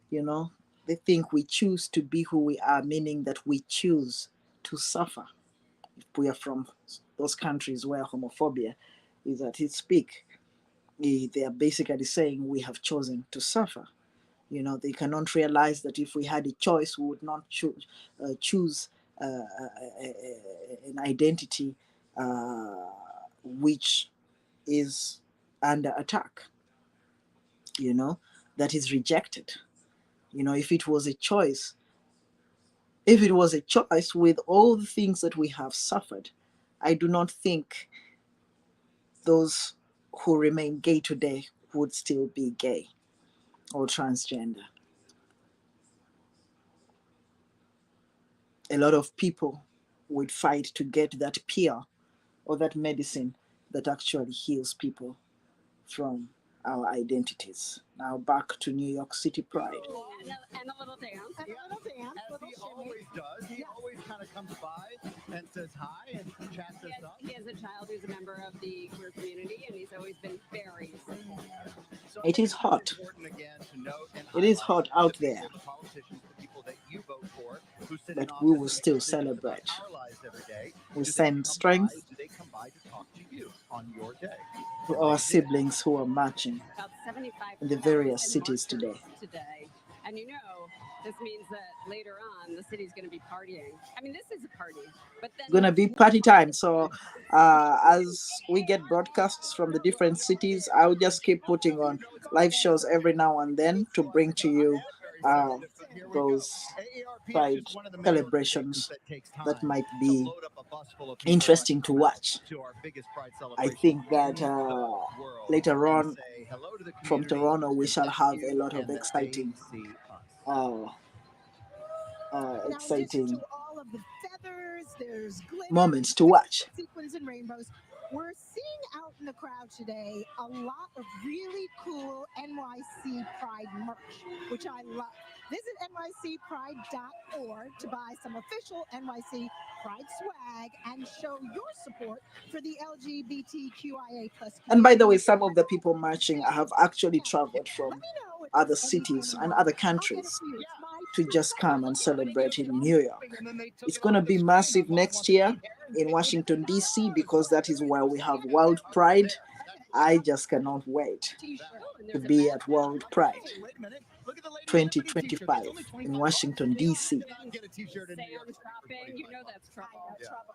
You know, they think we choose to be who we are, meaning that we choose to suffer. If we are from those countries where homophobia is at its peak, they are basically saying we have chosen to suffer. You know, they cannot realize that if we had a choice, we would not choose an identity which is under attack, you know, that is rejected. You know, if it was a choice with all the things that we have suffered, I do not think those who remain gay today would still be gay or transgender. A lot of people would fight to get that pill or that medicine that actually heals people from our identities. Now back to New York City Pride. And a little dance. As he always does. He always kind of comes by and says hi and chats us up. He has a child who's a member of the queer community, and he's always been very supportive. It is hot. It is hot out there. But we will still celebrate. We send strength to our siblings who are marching in the various cities today. And you know, this means that later on the city's going to be partying. I mean, this is a party, but then Gonna be party time. So as we get broadcasts from the different cities, I'll just keep putting on live shows every now and then to bring to you those Pride celebrations that might be interesting to watch. I think that later on from Toronto we shall have a lot of exciting moments to watch. Sequins and rainbows. We're seeing out in the crowd today a lot of really cool NYC Pride merch, which I love. Visit nycpride.org to buy some official NYC Pride swag and show your support for the LGBTQIA+. And by the way, some of the people marching have actually traveled from other cities and other countries. to just come and celebrate in New York. It's going to be massive next year in Washington, D.C., because that is where we have World Pride. I just cannot wait to be at World Pride 2025 in Washington, D.C.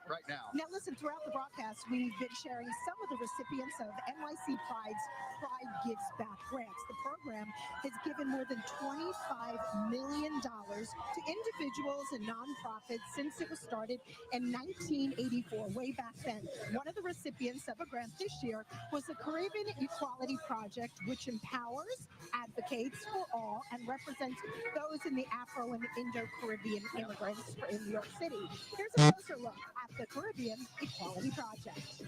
Right now. Now, listen, throughout the broadcast, we've been sharing some of the recipients of NYC Pride's Pride Gives Back grants. The program has given more than $25 million to individuals and nonprofits since it was started in 1984, way back then. One of the recipients of a grant this year was the Caribbean Equality Project, which empowers, advocates for all, and represents those in the Afro and Indo-Caribbean immigrants in New York City. Here's a closer look at the Caribbean Equality Project.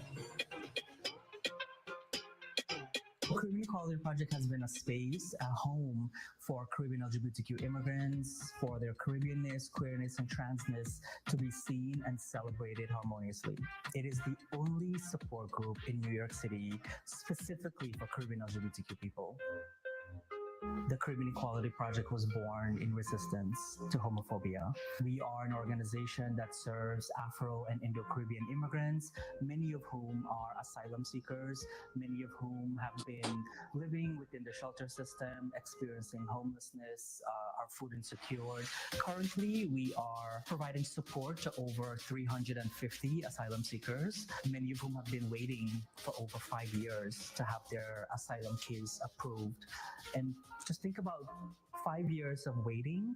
Caribbean Equality Project has been a space, a home for Caribbean LGBTQ immigrants, for their Caribbeanness, queerness, and transness to be seen and celebrated harmoniously. It is the only support group in New York City specifically for Caribbean LGBTQ people. The Caribbean Equality Project was born in resistance to homophobia. We are an organization that serves Afro and Indo-Caribbean immigrants, many of whom are asylum seekers, many of whom have been living within the shelter system, experiencing homelessness, are food insecure. Currently, we are providing support to over 350 asylum seekers, many of whom have been waiting for over 5 years to have their asylum case approved. And just think about 5 years of waiting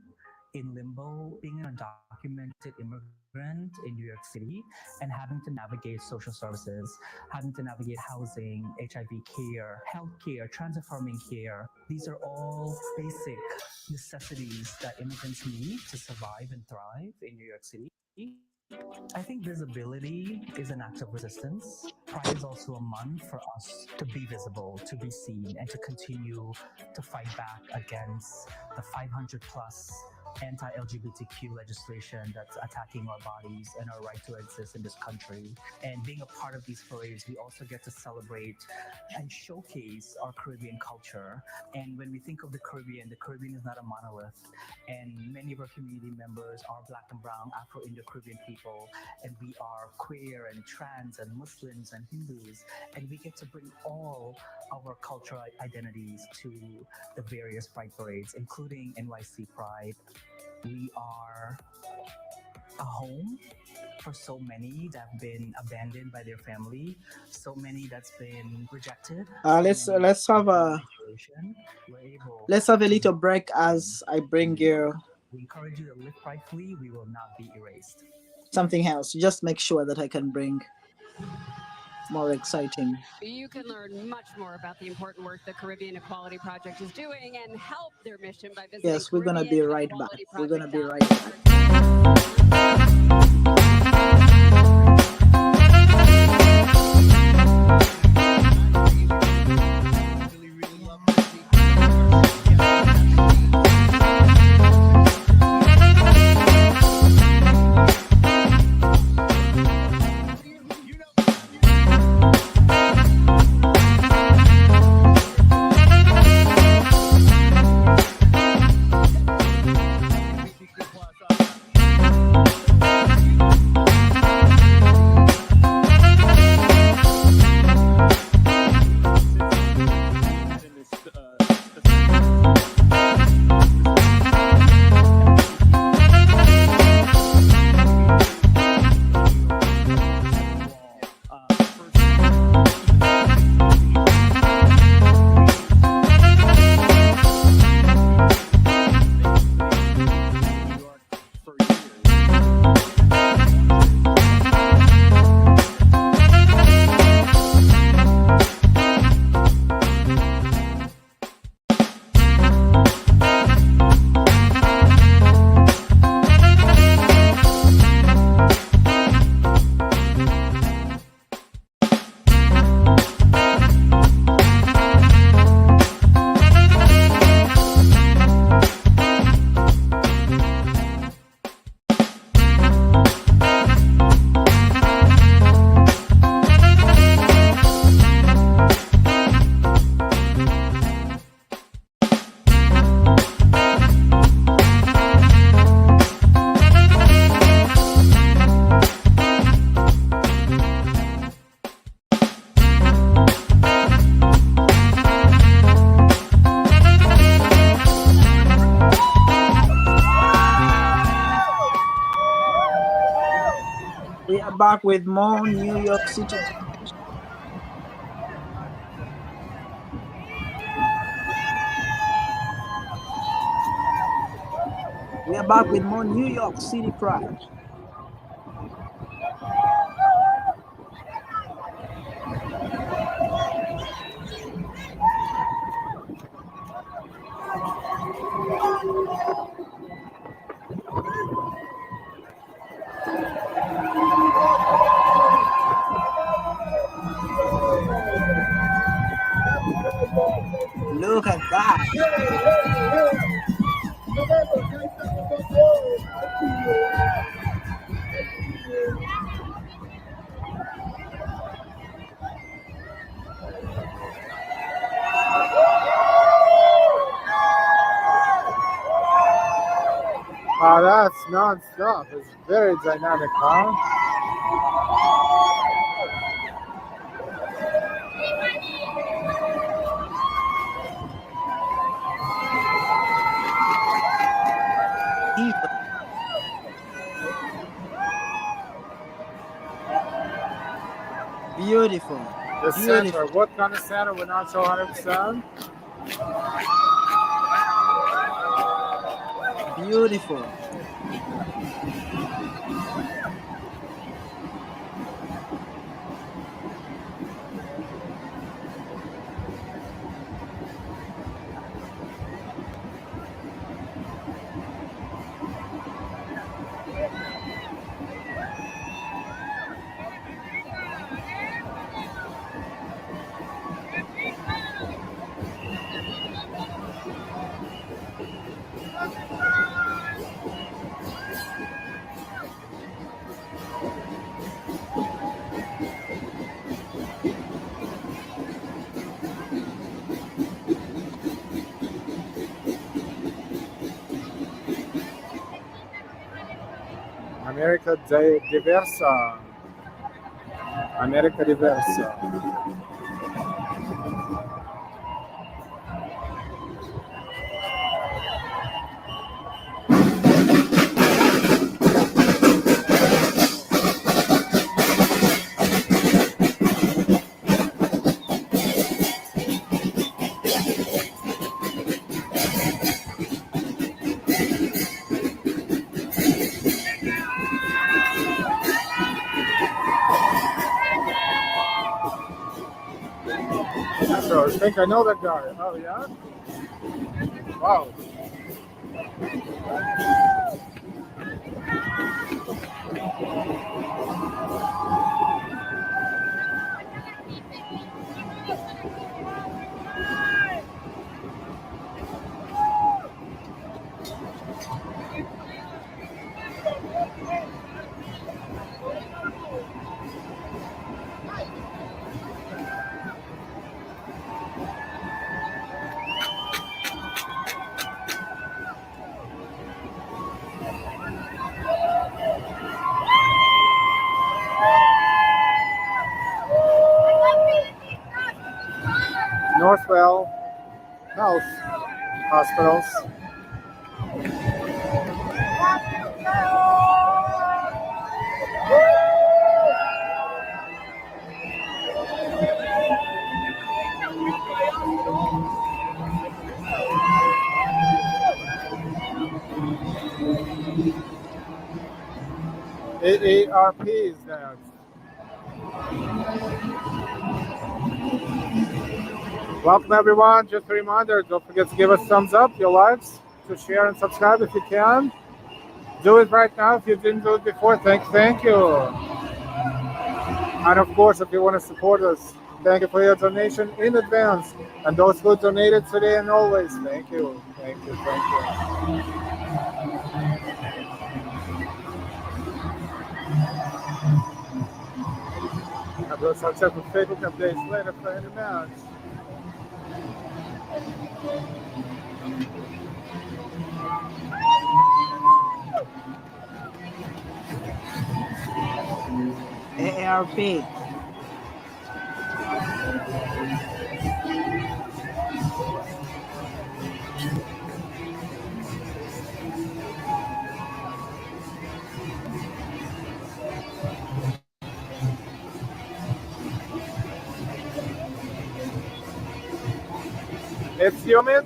in limbo, being an undocumented immigrant in New York City, and having to navigate social services, having to navigate housing, HIV care, healthcare, trans-affirming care. These are all basic necessities that immigrants need to survive and thrive in New York City. I think visibility is an act of resistance. Pride is also a month for us to be visible, to be seen, and to continue to fight back against the 500 plus anti-LGBTQ legislation that's attacking our bodies and our right to exist in this country. And being a part of these parades, we also get to celebrate and showcase our Caribbean culture. And when we think of the Caribbean is not a monolith. And many of our community members are Black and Brown, Afro-Indo-Caribbean people, and we are queer and trans and Muslims and Hindus. And we get to bring all our cultural identities to the various Pride parades, including NYC Pride. We are a home for so many that have been abandoned by their family, so many that's been rejected. Let's have a little break as I bring you. We encourage you to live pridefully. We will not be erased. Something else. Just make sure that I can bring more exciting. You can learn much more about the important work the Caribbean Equality Project is doing and help their mission by visiting. Yes, we're gonna be right back. We're gonna be right back. We are back with more New York City. We are back with more New York City Pride. Look at that. Oh, that's non-stop. It's very dynamic, huh? Beautiful. The center. What kind of center? We're not so 100%. Beautiful. America diversa. America diversa. So I think I know that guy. Oh, yeah? Wow. Northwell Health Hospitals. AARP is next. Welcome everyone. Just a reminder, don't forget to give us thumbs up, your likes, to share and subscribe if you can. Do it right now if you didn't do it before. Thank you. And of course, if you want to support us, thank you for your donation in advance. And those who donated today and always, thank you. Thank you. I'll check with Facebook updates later for any match. AARP. It's humid,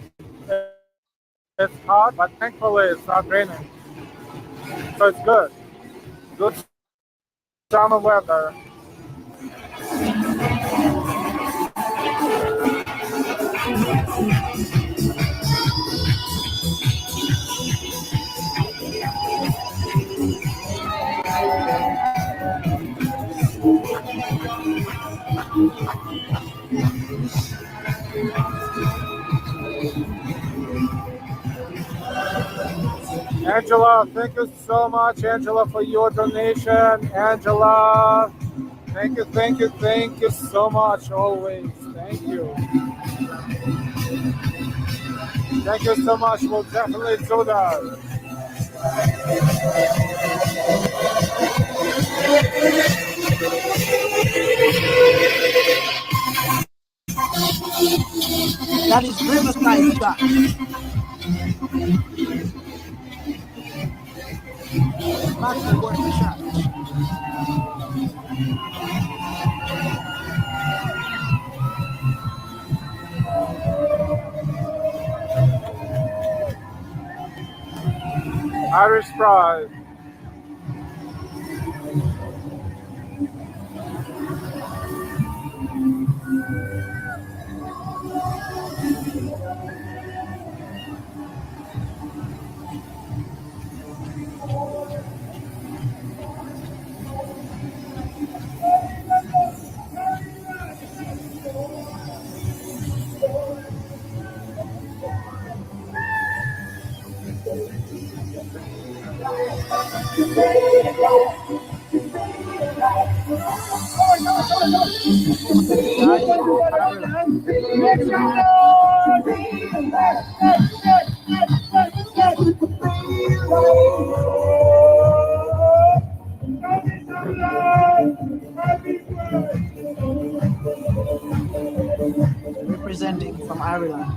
it's hot, but thankfully it's not raining. So it's good. Good summer weather. Angela, thank you so much, Angela, for your donation. Angela, thank you so much always. Thank you. Thank you so much. We'll definitely do that. That is Riverside Church. Maxwell Word Church. Irish Pride. Representing from Ireland.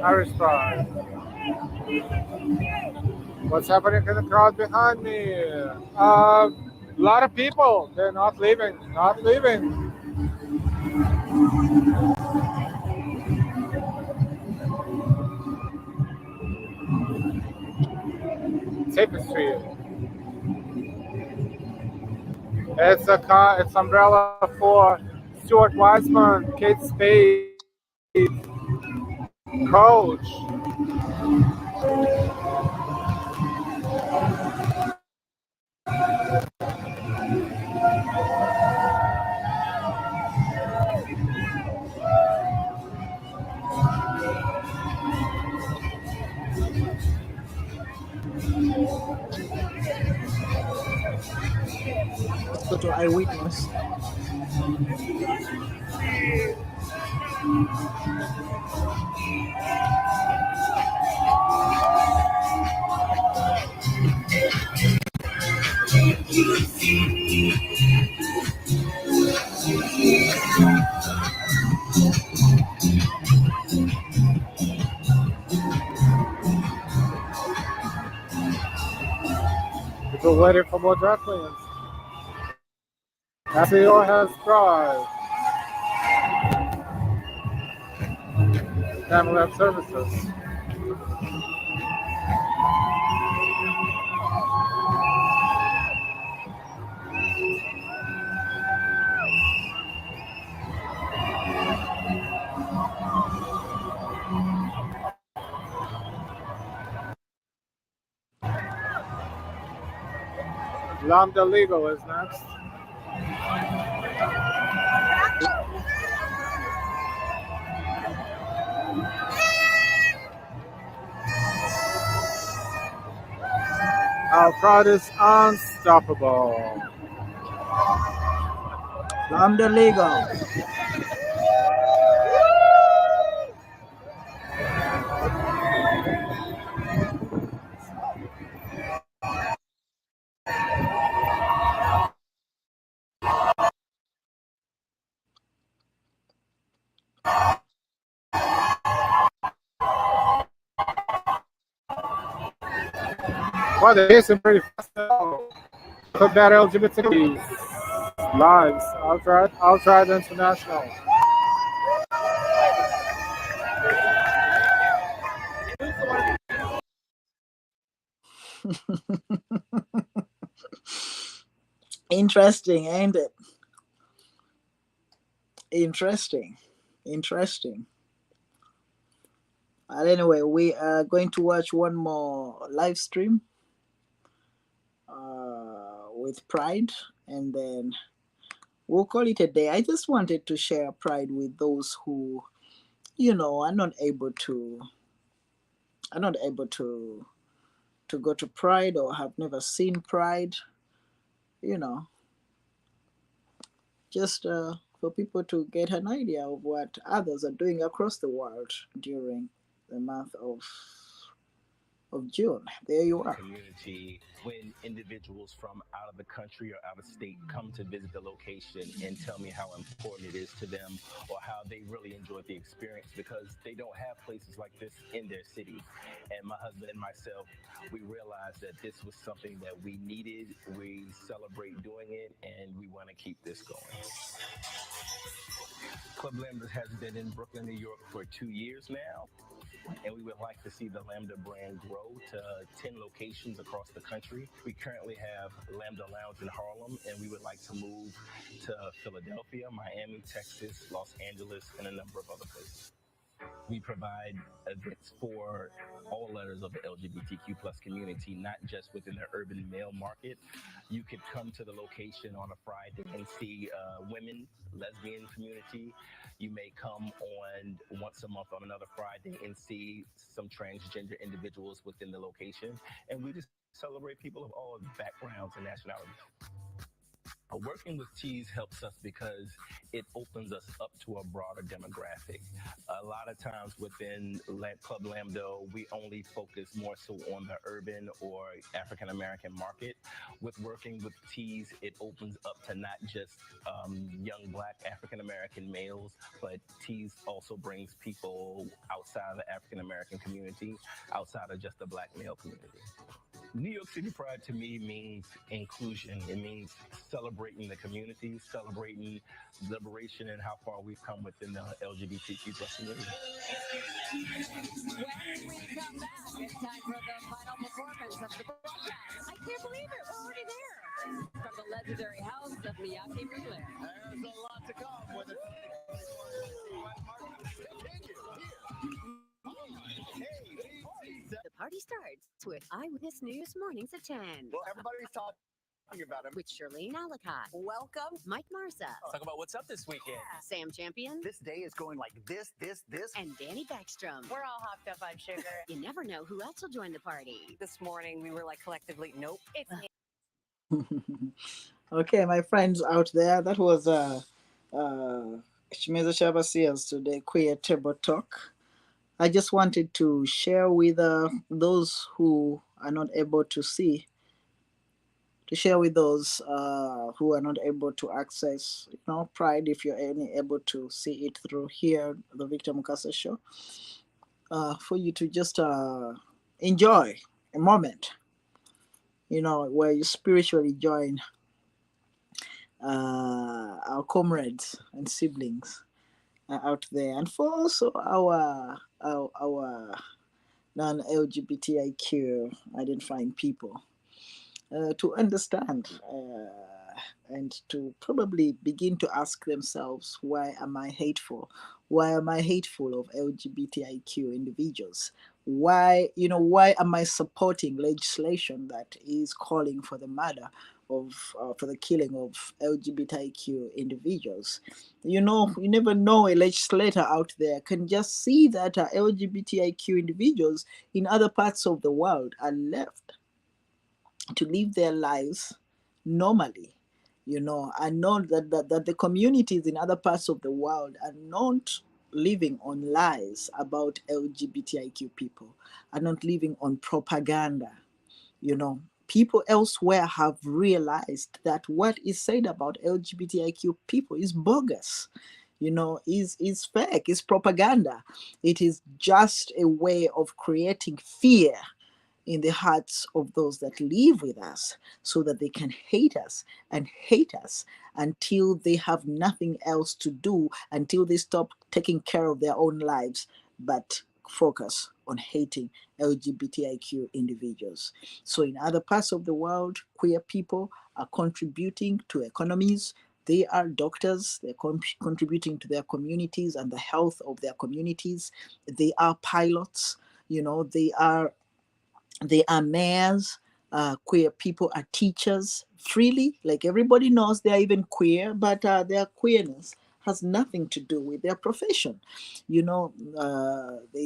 Irish Pride. What's happening in the crowd behind me? A lot of people. They're not leaving. Not leaving. Tapestry. It's umbrella for Stuart Wiseman, Kate Spade, Coach. Let's go to Eyewitness. People waiting for more drag queens. SEO has Pride. Family of Services. Lambda Legal is next. Our crowd is unstoppable. Lambda Legal. Well, they're racing pretty fast now. Put that LGBT lives. Outright International. Interesting, ain't it? Interesting. Interesting. Anyway, we are going to watch one more live stream with Pride, and then we'll call it a day. I just wanted to share Pride with those who, are not able to, go to Pride or have never seen Pride. You know, just for people to get an idea of what others are doing across the world during the month of June. There you are. Community when individuals from out of the country or out of state come to visit the location and tell me how important it is to them or how they really enjoyed the experience because they don't have places like this in their cities. And my husband and myself, we realized that this was something that we needed. We celebrate doing it and we want to keep this going. Club Lambda has been in Brooklyn, New York for 2 years now. And we would like to see the Lambda brand grow to 10 locations across the country. We currently have Lambda Lounge in Harlem, and we would like to move to Philadelphia, Miami, Texas, Los Angeles, and a number of other places. We provide events for all letters of the LGBTQ plus community, not just within the urban male market. You could come to the location on a Friday and see women, lesbian community. You may come on once a month on another Friday and see some transgender individuals within the location. And we just celebrate people of all backgrounds and nationalities. Working with Tees helps us because it opens us up to a broader demographic. A lot of times within Club Lambda, we only focus more so on the urban or African American market. With working with Tees, it opens up to not just young Black African American males, but Tees also brings people outside of the African American community, outside of just the Black male community. New York City Pride to me means inclusion. It means celebrating the community, celebrating liberation and how far we've come within the LGBTQ plus community. When we come back, it's time for the final performance of the broadcast. I can't believe it, we're already there. From the legendary house of Miyake Mugler. There's a lot to come with it. The party starts with Eyewitness News Mornings at 10. Well, everybody's talking about him. With Shirlene Alacott. Welcome, Mike Marza. Let's talk about what's up this weekend. Sam Champion. This day is going like this. And Danny Backstrom. We're all hopped up on sugar. You never know who else will join the party. This morning, we were like collectively, nope. It's Okay, my friends out there, that was Shmeza Shabasia's today Queer Table Talk. I just wanted to share with those who are not able to see, to share with those who are not able to access, Pride, if you're able to see it through here, the Victor Mukasa Show, for you to just enjoy a moment, where you spiritually join our comrades and siblings out there, and for also our non-LGBTIQ identifying people to understand and to probably begin to ask themselves, why am I hateful? Why am I hateful of LGBTIQ individuals? Why am I supporting legislation that is calling for the murder of for the killing of LGBTIQ individuals? You never know, a legislator out there can just see that LGBTIQ individuals in other parts of the world are left to live their lives normally, and know that the communities in other parts of the world are not living on lies about LGBTIQ people, are not living on propaganda. People elsewhere have realized that what is said about LGBTIQ people is bogus, is fake, is propaganda. It is just a way of creating fear in the hearts of those that live with us, so that they can hate us until they have nothing else to do, until they stop taking care of their own lives, but focus on hating LGBTIQ individuals. So in other parts of the world, queer people are contributing to economies. They are doctors. They're contributing to their communities and the health of their communities. They are pilots. They are mayors. Queer people are teachers freely. Like everybody knows, they are even queer, but their queerness has nothing to do with their profession. They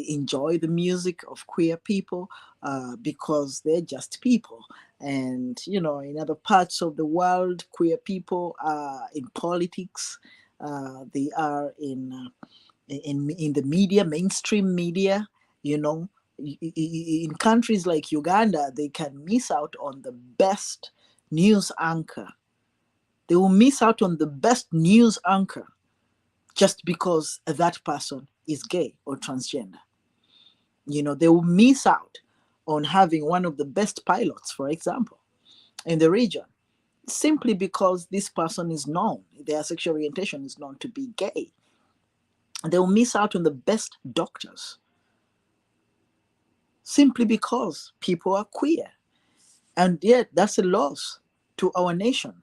enjoy the music of queer people because they're just people. And in other parts of the world, queer people are in politics. They are in the media, mainstream media. In countries like Uganda, they can miss out on the best news anchor. They will miss out on the best news anchor just because that person is gay or transgender. They will miss out on having one of the best pilots, for example, in the region, simply because this person is known, their sexual orientation is known to be gay. They will miss out on the best doctors simply because people are queer. And yet that's a loss to our nation.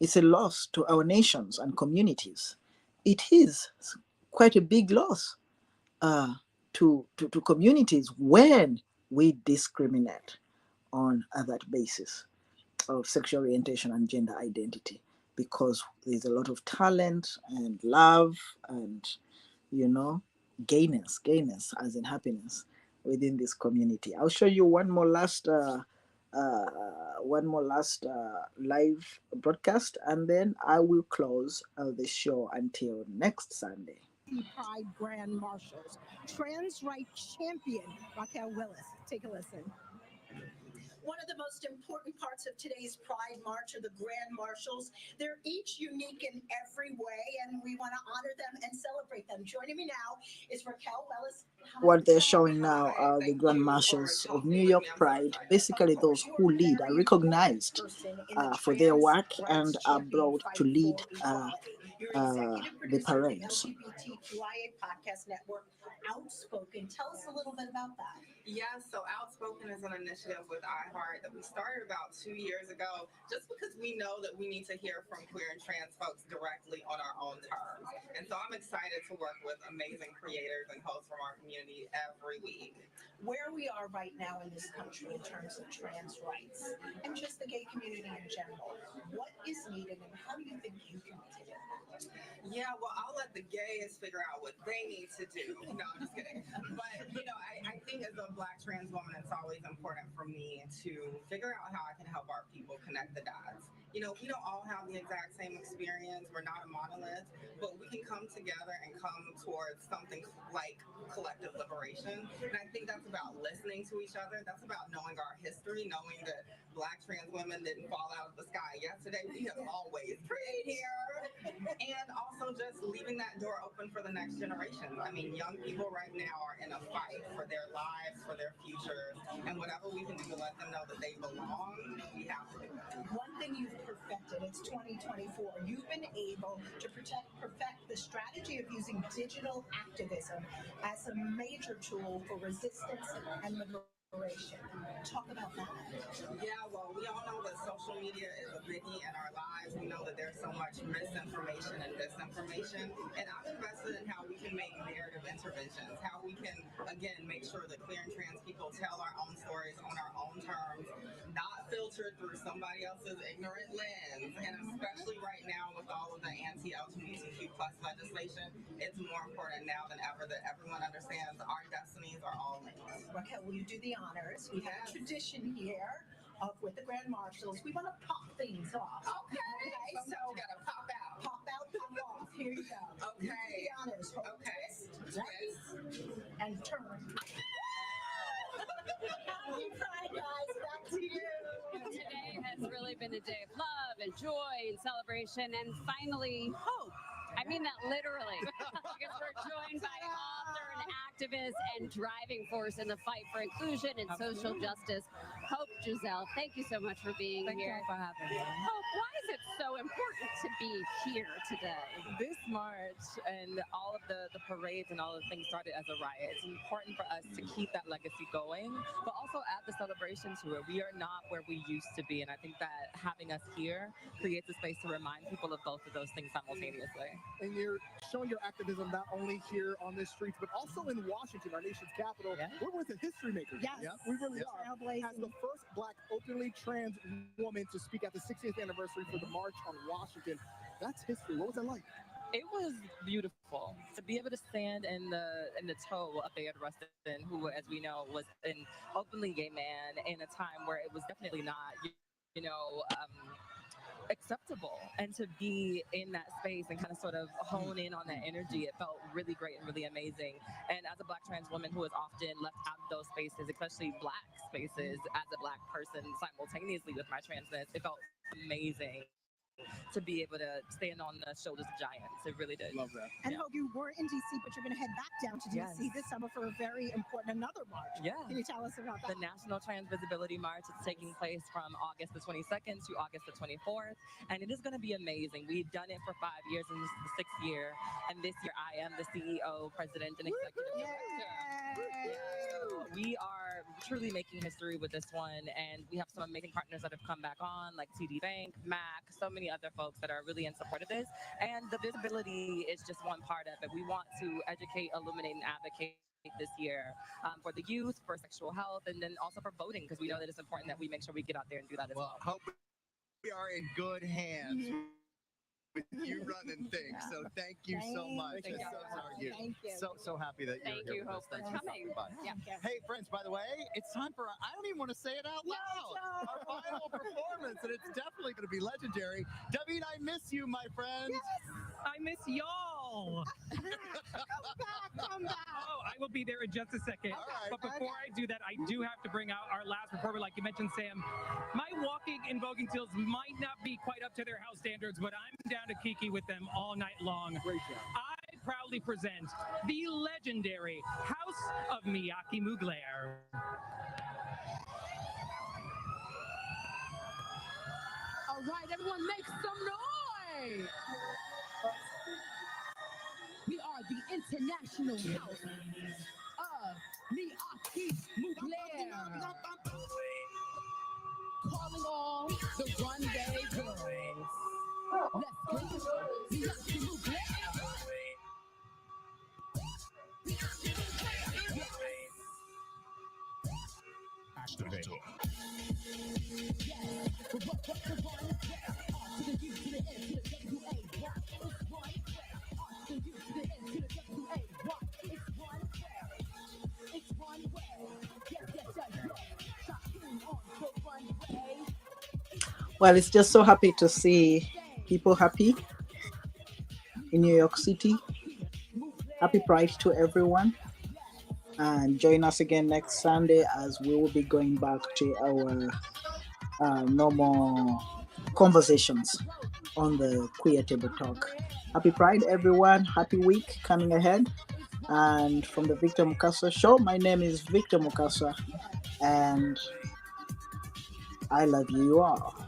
It's a loss to our nations and communities. It is quite a big loss to communities when we discriminate on that basis of sexual orientation and gender identity, because there's a lot of talent and love and gayness as in happiness within this community. I'll show you one more last live broadcast, and then I will close the show until next Sunday. Pride Grand Marshals, trans rights champion Raquel Willis. Take a listen. One of the most important parts of today's Pride March are the Grand Marshals. They're each unique in every way, and we want to honor them and celebrate them. Joining me now is Raquel Willis. What they're showing now are the Grand Marshals of New York Pride. Basically, those who lead are recognized for their work and are brought to lead the parades. LGBTQIA Podcast Network, Outspoken. Tell us a little bit about that. Yeah, so Outspoken is an initiative with iHeart that we started about 2 years ago, just because we know that we need to hear from queer and trans folks directly on our own terms. And so I'm excited to work with amazing creators and hosts from our community every week. Where we are right now in this country in terms of trans rights and just the gay community in general, what is needed and how do you think you can make it? Yeah, well, I'll let the gays figure out what they need to do. No, I'm just kidding. But, I think as a Black trans woman, it's always important for me to figure out how I can help our people connect the dots. We don't all have the exact same experience. We're not a monolith, but we can come together and come towards something like collective liberation. And I think that's about listening to each other. That's about knowing our history, knowing that Black trans women didn't fall out of the sky yesterday. We have always been here. And also just leaving that door open for the next generation. I mean, young people right now are in a fight for their lives, for their futures, and whatever we can do to let them know that they belong, we have to do it. One thing you've perfected, it's 2024. You've been able to perfect the strategy of using digital activism as a major tool for resistance and liberation. Talk about that. Yeah, well, we all know that social media is a biggie in our lives. We know that there's so much misinformation and disinformation. And I've invested in how we can make narrative interventions, how we can, again, make sure that queer and trans people tell our own stories on our own terms, not filtered through somebody else's ignorant lens. And especially right now with all of the anti-LGBTQ+ legislation, it's more important now than ever that everyone understands our destinies are all linked. Raquel, will you do the honors? We have a tradition here with the Grand Marshals. We want to pop things off. Okay. So we gotta pop out. Pop out, pop off. Here you go. Okay. You do the honors. Okay. Ready? And turn. Happy Pride, guys. Back to you. Today has really been a day of love and joy and celebration and finally hope. I mean that literally, because we're joined by author and activist and driving force in the fight for inclusion and social justice, Hope Giselle. Thank you so much for being here. Thank you for having me. Hope, why is it so important to be here today? This march and all of the parades and all of the things started as a riot. It's important for us to keep that legacy going, but also add the celebration to it. We are not where we used to be, and I think that having us here creates a space to remind people of both of those things simultaneously. And you're showing your activism not only here on the streets, but also in Washington, our nation's capital. We're with the history makers. Yes. We really are. Trailblazing. As the first Black openly trans woman to speak at the 60th anniversary for the March on Washington, that's history. What was that like? It was beautiful to be able to stand in the toe of Bayard Rustin, who, as we know, was an openly gay man in a time where it was definitely not, acceptable, and to be in that space and kind of sort of hone in on that energy, it felt really great and really amazing. And as a Black trans woman who is often left out of those spaces, especially Black spaces, as a Black person simultaneously with my transness, it felt amazing to be able to stand on the shoulders of giants. It really did. Love that. And Hope, you were in DC, but you're going to head back down to DC this summer for a very important another march. Yeah. Can you tell us about that? The National Trans Visibility March is taking place from August the 22nd to August the 24th, and it is going to be amazing. We've done it for 5 years, and this is the 6th year, and this year I am the CEO, president, and executive director. We are truly making history with this one, and we have some amazing partners that have come back on, like TD Bank, MAC, so many other folks that are really in support of this. And the visibility is just one part of it. We want to educate, illuminate, and advocate this year for the youth, for sexual health, and then also for voting, because we know that it's important that we make sure we get out there and do that as well. Hope we are in good hands with you running things. So thank you so much. Thank you. Thank you. So happy that you're Thank here you, with Hope, us. for Thanks for coming. stopping by. Yeah. Hey, friends, by the way, it's time for, I don't even want to say it out loud, our final performance, and it's definitely going to be legendary. David, I miss you, my friend. I miss y'all. Come back. Oh, I will be there in just a second. But before I do that, I do have to bring out our last performer. Like you mentioned, Sam, my walking and voguing skills might not be quite up to their house standards, but I'm down to kiki with them all night long. Great job. I proudly present the legendary House of Miyake Mugler. All right, everyone make some noise. We are the International House of Miyake Mugler. Calling all the Runway Girls. Let's go. Miyake Mugler. Activate. Well, it's just so happy to see people happy in New York City. Happy Pride to everyone. And join us again next Sunday as we will be going back to our normal conversations on the Queer Table Talk. Happy Pride, everyone. Happy week coming ahead. And from the Victor Mukasa Show, my name is Victor Mukasa, and I love you all.